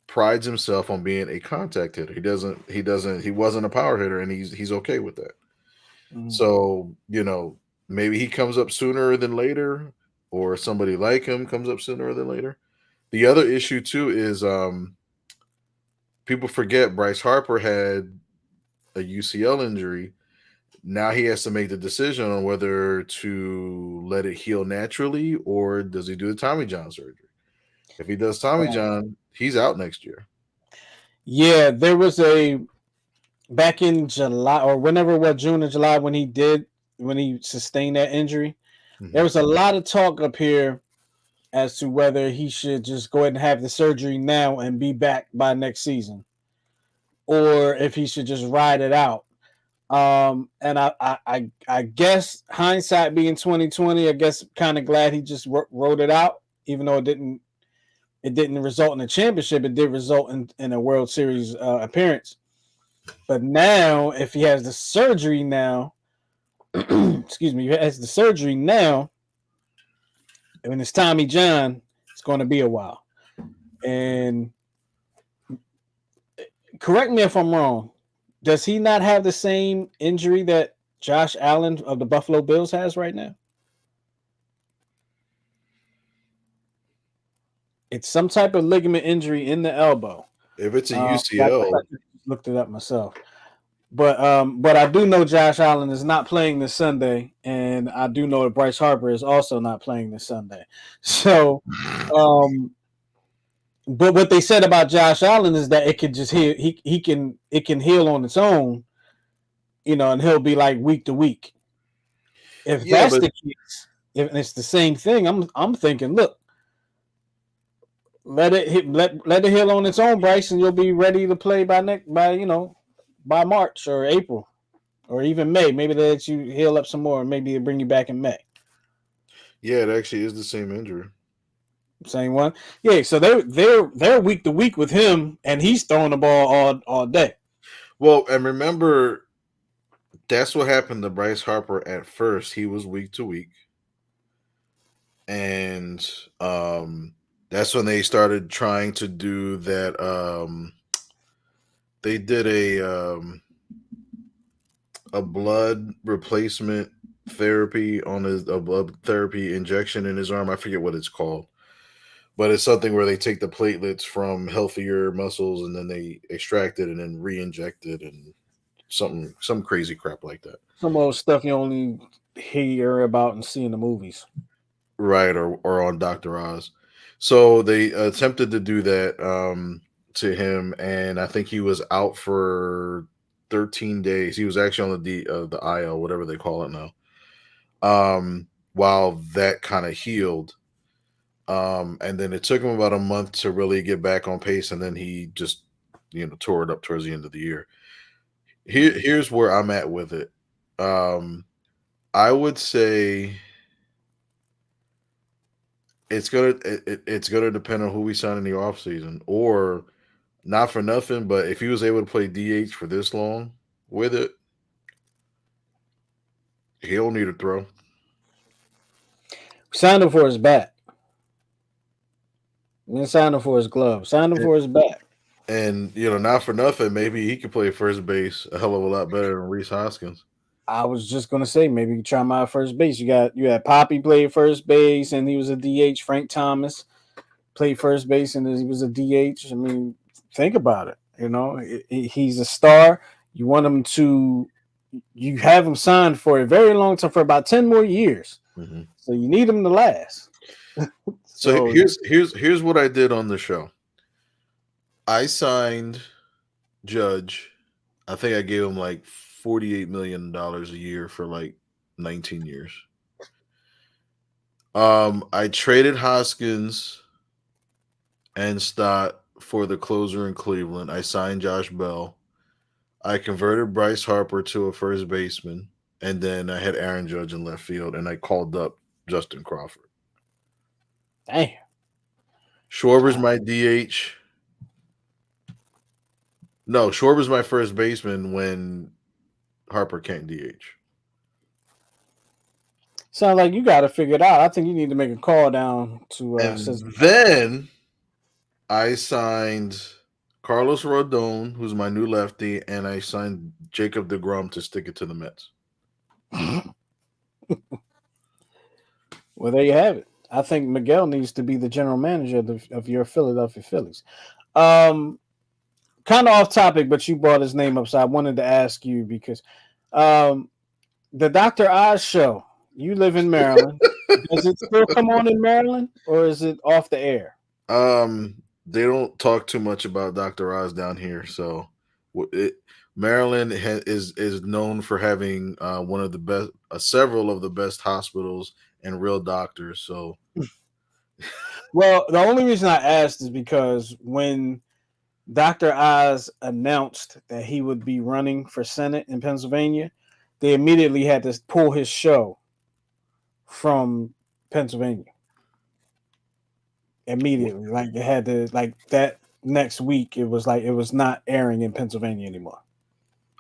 Speaker 2: prides himself on being a contact hitter. He wasn't a power hitter, and he's okay with that.
Speaker 1: Mhm.
Speaker 2: So, maybe he comes up sooner than later, or somebody like him comes up sooner than later. The other issue too is people forget Bryce Harper had a UCL injury. Now he has to make the decision on whether to let it heal naturally or does he do the Tommy John surgery. If he does Tommy
Speaker 1: Right.
Speaker 2: John, he's out next year.
Speaker 1: Yeah, there was a back in July or whenever it was June or July when he sustained that injury. There
Speaker 2: Mhm.
Speaker 1: was a lot of talk up here as to whether he should just go ahead and have the surgery now and be back by next season, or if he should just ride it out. And I guess hindsight being 2020, I guess kind of glad he just wrote it out, even though it didn't result in a championship. It did result in a World Series appearance. But now, if he has the surgery now, excuse me, if he has the surgery now, when it's Tommy John, it's going to be a while. And correct me if I'm wrong. Does he not have the same injury that Josh Allen of the Buffalo Bills has right now? It's some type of ligament injury in the elbow.
Speaker 2: If it's a
Speaker 1: I
Speaker 2: UCL,
Speaker 1: just looked it up myself. But I do know Josh Allen is not playing this Sunday, and I do know that Bryce Harper is also not playing this Sunday. So, um, but what they said about Josh Allen is that it could just heal. He can it can heal on its own, and he'll be like week to week. If
Speaker 2: yeah,
Speaker 1: that's
Speaker 2: but
Speaker 1: the case, if it's the same thing, I'm thinking, look, let it heal on its own, Bryce, and you'll be ready to play by March or April or even May. Maybe they let you heal up some more, and maybe they bring you back in May.
Speaker 2: yeah, it actually is the same injury.
Speaker 1: Same one, yeah. So they're week to week with him, and he's throwing the ball all day.
Speaker 2: Well, and remember, that's what happened to Bryce Harper at first. He was week to week, and that's when they started trying to do that. they did a blood replacement therapy on his a blood therapy injection in his arm. I forget what it's called, but it's something where they take the platelets from healthier muscles and then they extract it and then re-inject it and some crazy crap like that.
Speaker 1: Some old stuff you only hear about and see in the movies.
Speaker 2: Right, or on Dr. Oz. So they attempted to do that to him, and I think he was out for 13 days. He was actually on the IL, whatever they call it now. While that kind of healed, and then it took him about a month to really get back on pace, and then he just tore it up towards the end of the year.
Speaker 1: Mm.
Speaker 2: Here's where I'm at with it. Um, I would say it's gonna depend on who we sign in the offseason. Or not for nothing, but if he was able to play DH for this long with it, he don't need a throw.
Speaker 1: Signed him for his bat. We didn't sign him for his glove. Signed him
Speaker 2: And,
Speaker 1: for his bat.
Speaker 2: not for nothing, maybe he could play first base a hell of a lot better than Reese Hoskins.
Speaker 1: I was just gonna say maybe you try him out at first base. You had Poppy played first base and he was a DH. Frank Thomas played first base and he was a DH. I mean, think about it. He's a star. You want him to. You have him signed for a very long time, for about 10 more years.
Speaker 2: Hmm.
Speaker 1: So you need him to last.
Speaker 2: So
Speaker 1: So
Speaker 2: here's what I did on the show. I signed Judge. I think I gave him like $48 million a year for like 19 years. I traded Hoskins and Stott for the closer in Cleveland. I signed Josh Bell. I converted Bryce Harper to a first baseman, and then I had Aaron Judge in left field, and I called up Justin Crawford.
Speaker 1: damn.
Speaker 2: Schwarber's my DH. No, Schwarber's my first baseman when Harper can't DH.
Speaker 1: Sounds like you got to figure it out. I think you need to make a call down to
Speaker 2: And
Speaker 1: Cincinnati.
Speaker 2: then I signed Carlos Rodon, who's my new lefty, and I signed Jacob DeGrom to stick it to the Mets.
Speaker 1: Well, there you have it. I think Miguel needs to be the general manager of your Philadelphia Phillies. Um, Kind of off topic, but you brought his name up, so I wanted to ask you because um, the Dr. Oz show. You live in Maryland. Does it still come on in Maryland, or is it off the air?
Speaker 2: They don't talk too much about Dr. Oz down here, so it, Maryland is known for having one of the best, several of the best hospitals and real doctors. So
Speaker 1: Well, the only reason I asked is because when Dr. Oz announced that he would be running for Senate in Pennsylvania, they immediately had to pull his show from Pennsylvania. Immediately. Like it had to like that next week it was like it was not airing in Pennsylvania anymore.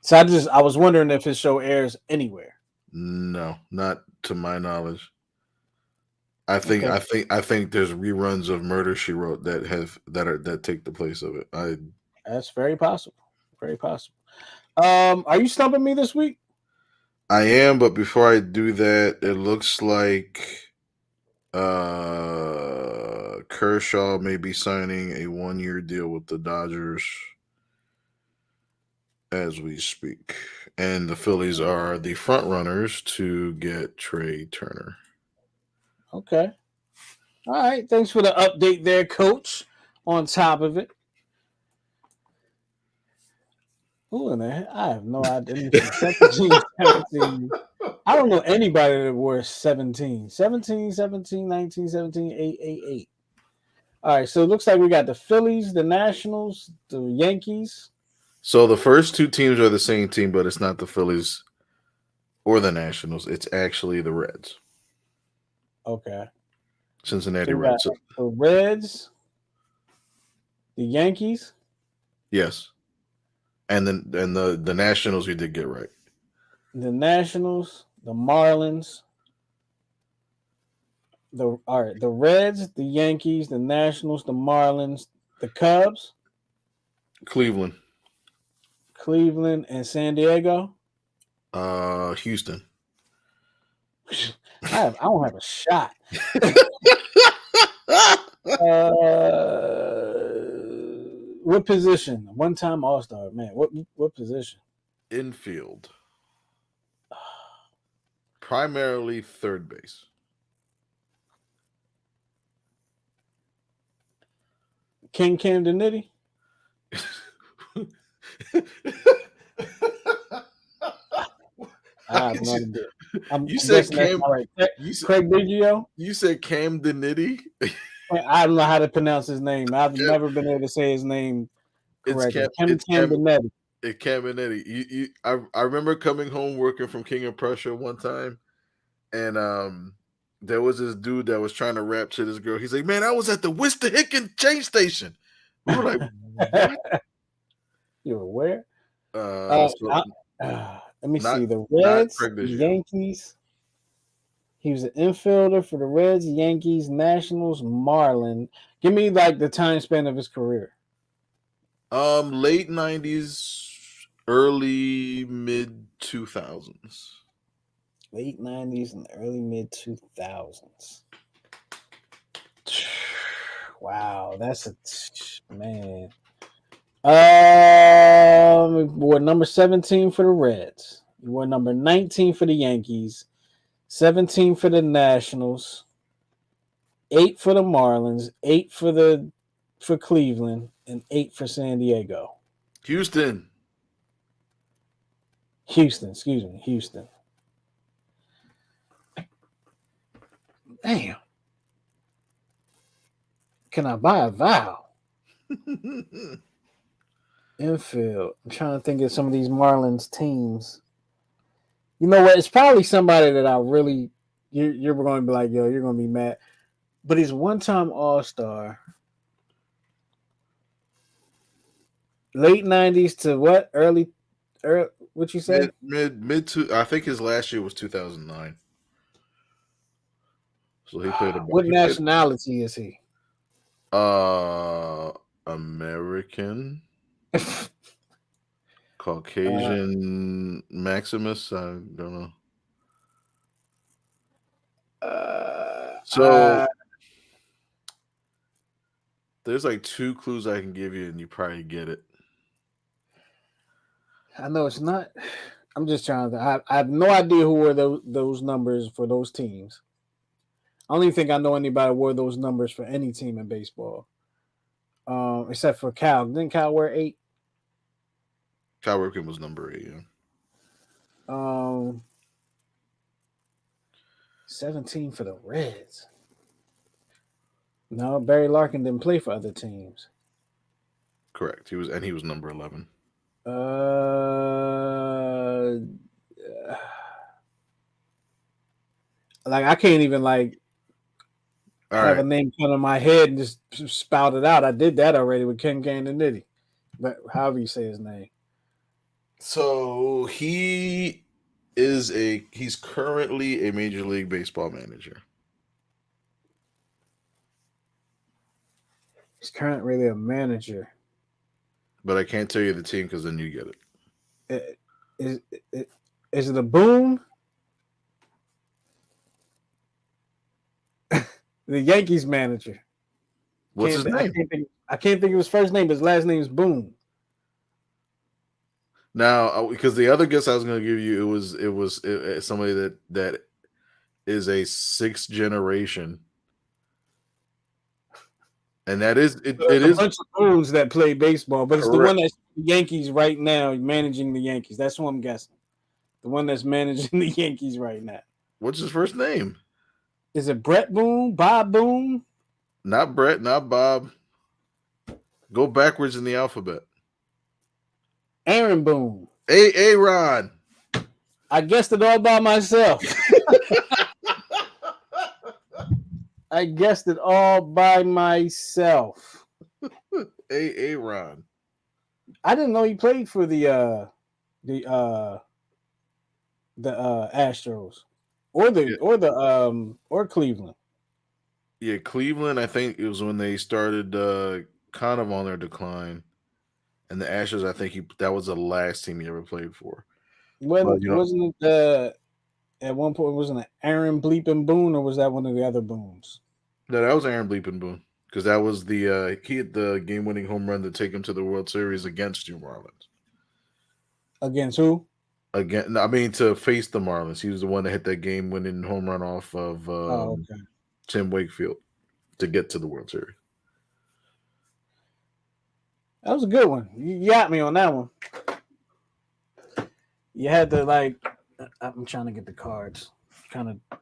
Speaker 1: So I was wondering if his show airs anywhere.
Speaker 2: no, not to my knowledge. I think
Speaker 1: Okay.
Speaker 2: I think I think there's reruns of Murder She Wrote that take the place of it.
Speaker 1: That's very possible. Very possible. Are you stumping me this week?
Speaker 2: I am, but before I do that, it looks like Kershaw may be signing a 1 year deal with the Dodgers as we speak. And the Phillies are the front runners to get Trey Turner.
Speaker 1: Okay. All right. Thanks for the update there, coach. On top of it. Who in the heck? I have no idea. Let me see. 17, 17. I don't know anybody that wore 17. 17, 17, 19, 17, 8, 8, 8. All right. So it looks like we got the Phillies, the Nationals, the Yankees.
Speaker 2: So the first two teams are the same team, but it's not the Phillies or the Nationals. It's actually the Reds,
Speaker 1: Okay.
Speaker 2: Cincinnati
Speaker 1: So we got
Speaker 2: Reds. So,
Speaker 1: the Reds, the Yankees,
Speaker 2: yes, and the Nationals you did get right.
Speaker 1: the Nationals, the Marlins, the Reds, the Yankees, the Nationals, the Marlins, the Cubs.
Speaker 2: Cleveland.
Speaker 1: Cleveland, and San Diego.
Speaker 2: Houston.
Speaker 1: I don't have a shot. What position? One time All Star, man. What position?
Speaker 2: Infield. Primarily third base.
Speaker 1: King Camden Nitty. I
Speaker 2: How
Speaker 1: have
Speaker 2: could
Speaker 1: no
Speaker 2: you?
Speaker 1: idea. I'm,
Speaker 2: You
Speaker 1: I'm
Speaker 2: said
Speaker 1: guessing that's
Speaker 2: Cam.
Speaker 1: not right.
Speaker 2: You said
Speaker 1: Craig Biggio.
Speaker 2: you said Cam Nitty.
Speaker 1: I don't know how to pronounce his name. I've never been able to say his name
Speaker 2: It's
Speaker 1: correctly.
Speaker 2: Cam. It's Cam.
Speaker 1: Camden Nitty.
Speaker 2: It's Cam Nitty. I remember coming home working from King of Prussia one time, and there was this dude that was trying to rap to this girl. He's like, "Man, I was at the Wister change station." We were like, "What?"
Speaker 1: You're aware?
Speaker 2: So
Speaker 1: Let me see.
Speaker 2: not
Speaker 1: The
Speaker 2: not
Speaker 1: Reds,
Speaker 2: Craig
Speaker 1: the
Speaker 2: Biggio.
Speaker 1: Yankees. He was an infielder for the Reds, Yankees, Nationals, Marlin. Give me like the time span of his career.
Speaker 2: Late '90s, early mid 2000s.
Speaker 1: Late 90s and early mid 2000s. Wow, that's a man. Wore number 17 for the Reds. He wore number 19 for the Yankees, 17 for the Nationals, 8 for the Marlins, 8 for Cleveland, and 8 for San Diego.
Speaker 2: Houston.
Speaker 1: Houston, excuse me, Houston. Damn. Can I buy a vowel? Infield. I'm trying to think of some of these Marlins teams. You know what? It's probably somebody that I really you're going to be like, yo, you're going to be mad. But he's one time All Star. Late 90s to what? Early what you say?
Speaker 2: Mid two. I think his last year was 2009. So he played about.
Speaker 1: What
Speaker 2: He played.
Speaker 1: nationality is he?
Speaker 2: Uh, American,
Speaker 1: uh,
Speaker 2: Caucasian, Maximus. I don't know.
Speaker 1: uh,
Speaker 2: So
Speaker 1: I
Speaker 2: there's like two clues I can give you, and you probably get it.
Speaker 1: I know it's not. I'm just trying to. I have no idea who were those numbers for those teams. I don't even think I know anybody who wore those numbers for any team in baseball. Except for Cal. Didn't Cal wear 8?
Speaker 2: Cal Ripken was number 8. Yeah.
Speaker 1: Um, 17 for the Reds. No, Barry Larkin didn't play for other teams.
Speaker 2: Correct. He was number 11.
Speaker 1: Uh, like I can't even like
Speaker 2: All
Speaker 1: have a
Speaker 2: right.
Speaker 1: name come in my head and just spout it out. I did that already with Ken and Nitty. But however you say his name.
Speaker 2: So he's currently a Major League Baseball manager.
Speaker 1: He's currently a manager.
Speaker 2: But I can't tell you the team because then you get it.
Speaker 1: Is is it a Boone? The Yankees manager.
Speaker 2: What's his name?
Speaker 1: I can't think of his first name, but his last name is Boone.
Speaker 2: Now, because the other guess I was going to give you, it was somebody that is a sixth generation, and that is it. It
Speaker 1: There's a
Speaker 2: is
Speaker 1: bunch of Boones that play baseball, but it's the one
Speaker 2: correct.
Speaker 1: that's the Yankees right now, managing the Yankees. That's who I'm guessing. The one that's managing the Yankees right now.
Speaker 2: What's his first name?
Speaker 1: Is it Brett Boone? Bob Boone?
Speaker 2: Not Brett, not Bob. Go backwards in the alphabet.
Speaker 1: Aaron Boone.
Speaker 2: Aaron.
Speaker 1: I guessed it all by myself. I guessed it all by myself.
Speaker 2: Aaron.
Speaker 1: I didn't know he played for the Astros or Cleveland.
Speaker 2: Yeah, Cleveland. I think it was when they started kind of on their decline, And the Astros, I think that was the last team he ever played for. But
Speaker 1: When wasn't it at one point wasn't it Aaron Bleeping Boone or was that one of the other Boones?
Speaker 2: no, that was Aaron Bleeping Boone because that was the he hit the game-winning home run to take him to the World Series against you Marlins.
Speaker 1: Against who?
Speaker 2: Again, I mean to face the Marlins. He was the one that hit that game-winning home run off of
Speaker 1: Oh, okay.
Speaker 2: Tim Wakefield to get to the World Series.
Speaker 1: That was a good one. You got me on that one. You had to like. I'm trying to get the cards. Trying to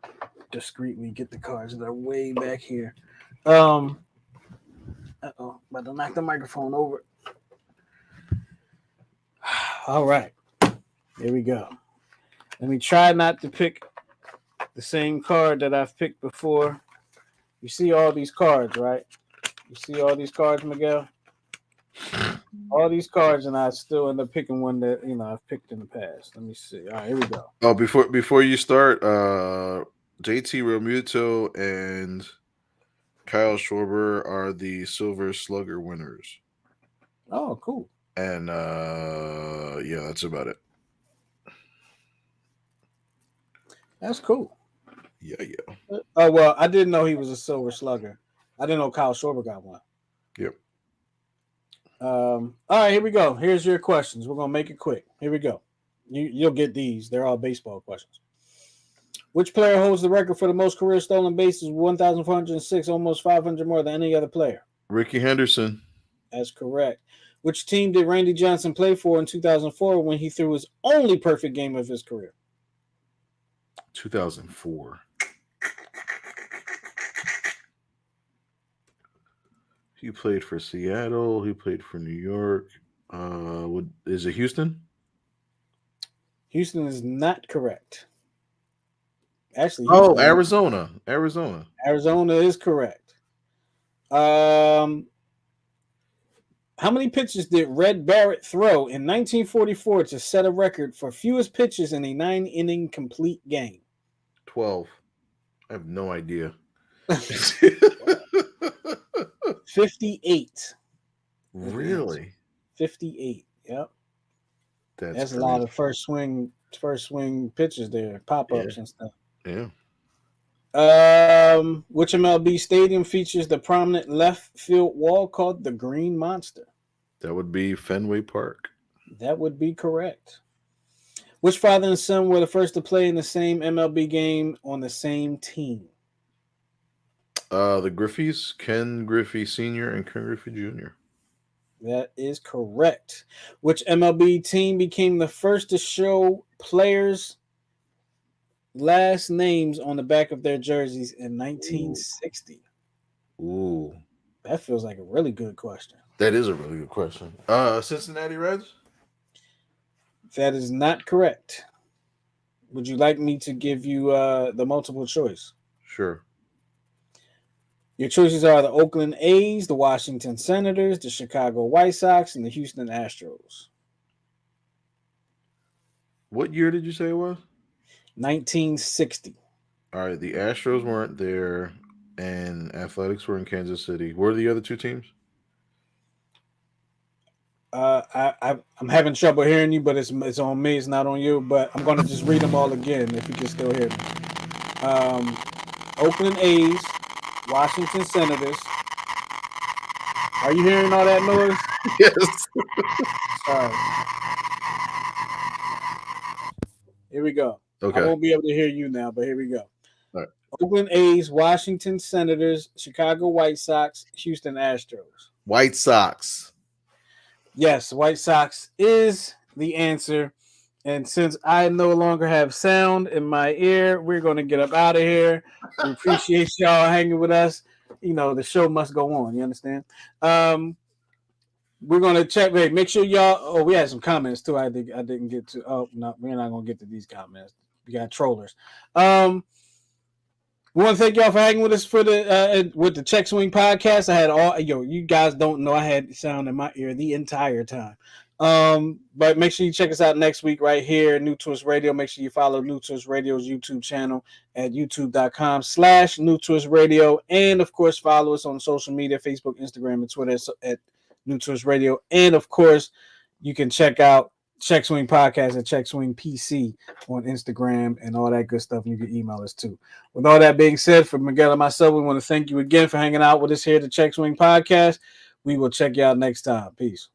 Speaker 1: discreetly get the cards that are way back here. Um. About to knock the microphone over. All right. Here we go. Let me try not to pick the same card that I've picked before. You see all these cards, right? You see all these cards, Miguel? All these cards, and I still end up picking one that I've picked in the past. Let me see. All right, here we go.
Speaker 2: Oh, before you start, JT Realmuto and Kyle Schwarber are the Silver Slugger winners.
Speaker 1: Oh, cool.
Speaker 2: And yeah, that's about it.
Speaker 1: That's cool.
Speaker 2: Yeah.
Speaker 1: Oh well, I didn't know he was a Silver Slugger. I didn't know Kyle Schwarber got one.
Speaker 2: Yep.
Speaker 1: All right, here we go. Here's your questions. We're gonna make it quick. Here we go. You'll get these. They're all baseball questions. Which player holds the record for the most career stolen bases? 1,406, almost 500 more than any other player.
Speaker 2: Ricky Henderson.
Speaker 1: That's correct. Which team did Randy Johnson play for in 2004 when he threw his only perfect game of his career?
Speaker 2: 2004. He played for Seattle. He played for New York. Is it Houston?
Speaker 1: Houston is not correct. Actually,
Speaker 2: Arizona. Arizona.
Speaker 1: Arizona is correct. How many pitches did Red Barrett throw in 1944 to set a record for fewest pitches in a 9-inning complete game?
Speaker 2: 12. I have no idea.
Speaker 1: 58.
Speaker 2: Really?
Speaker 1: 58. Yep. That's a
Speaker 2: crazy.
Speaker 1: lot of first swing pitches there, pop-ups and stuff.
Speaker 2: Yeah.
Speaker 1: Which MLB stadium features the prominent left field wall called the Green Monster?
Speaker 2: That would be Fenway Park.
Speaker 1: That would be correct. Which father and son were the first to play in the same MLB game on the same team?
Speaker 2: The Griffeys, Ken Griffey Sr. and Ken Griffey Jr.
Speaker 1: That is correct. Which MLB team became the first to show players' last names on the back of their jerseys in 1960?
Speaker 2: Ooh.
Speaker 1: That feels like a really good question.
Speaker 2: That is a really good question. Cincinnati Reds?
Speaker 1: That is not correct. Would you like me to give you the multiple choice?
Speaker 2: Sure.
Speaker 1: Your choices are the Oakland A's, the Washington Senators, the Chicago White Sox, and the Houston Astros.
Speaker 2: What year did you say it was?
Speaker 1: 1960.
Speaker 2: All right, the Astros weren't there, and Athletics were in Kansas City. Where are the other two teams?
Speaker 1: I'm having trouble hearing you, but it's on me. It's not on you. But I'm going to just read them all again if you can still hear me. Oakland A's, Washington Senators. Are you hearing all that noise?
Speaker 2: Yes.
Speaker 1: Sorry. Here we go.
Speaker 2: Okay.
Speaker 1: I won't be able to hear you now, but here we go.
Speaker 2: All right.
Speaker 1: Oakland A's, Washington Senators, Chicago White Sox, Houston Astros.
Speaker 2: White Sox.
Speaker 1: Yes, White Sox is the answer. And since I no longer have sound in my ear, we're going to get up out of here. We appreciate y'all hanging with us. You know, the show must go on. You understand? We're going to check. Wait, make sure y'all. Oh, we had some comments too. I didn't get to. Oh, no, we're not going to get to these comments. We got trollers. We want to thank y'all for hanging with us for the Check Swing podcast. I had you guys don't know I had sound in my ear the entire time. But make sure you check us out next week right here, New Twist Radio. Make sure you follow New Twist Radio's YouTube channel at youtube.com/New Twist Radio. And of course, follow us on social media, Facebook, Instagram, and Twitter at New Twist Radio. And of course, you can check out Check Swing Podcast at Check Swing PC on Instagram and all that good stuff. And you can email us too. With all that being said, for Miguel and myself, we want to thank you again for hanging out with us here at the Check Swing Podcast. We will check you out next time. Peace.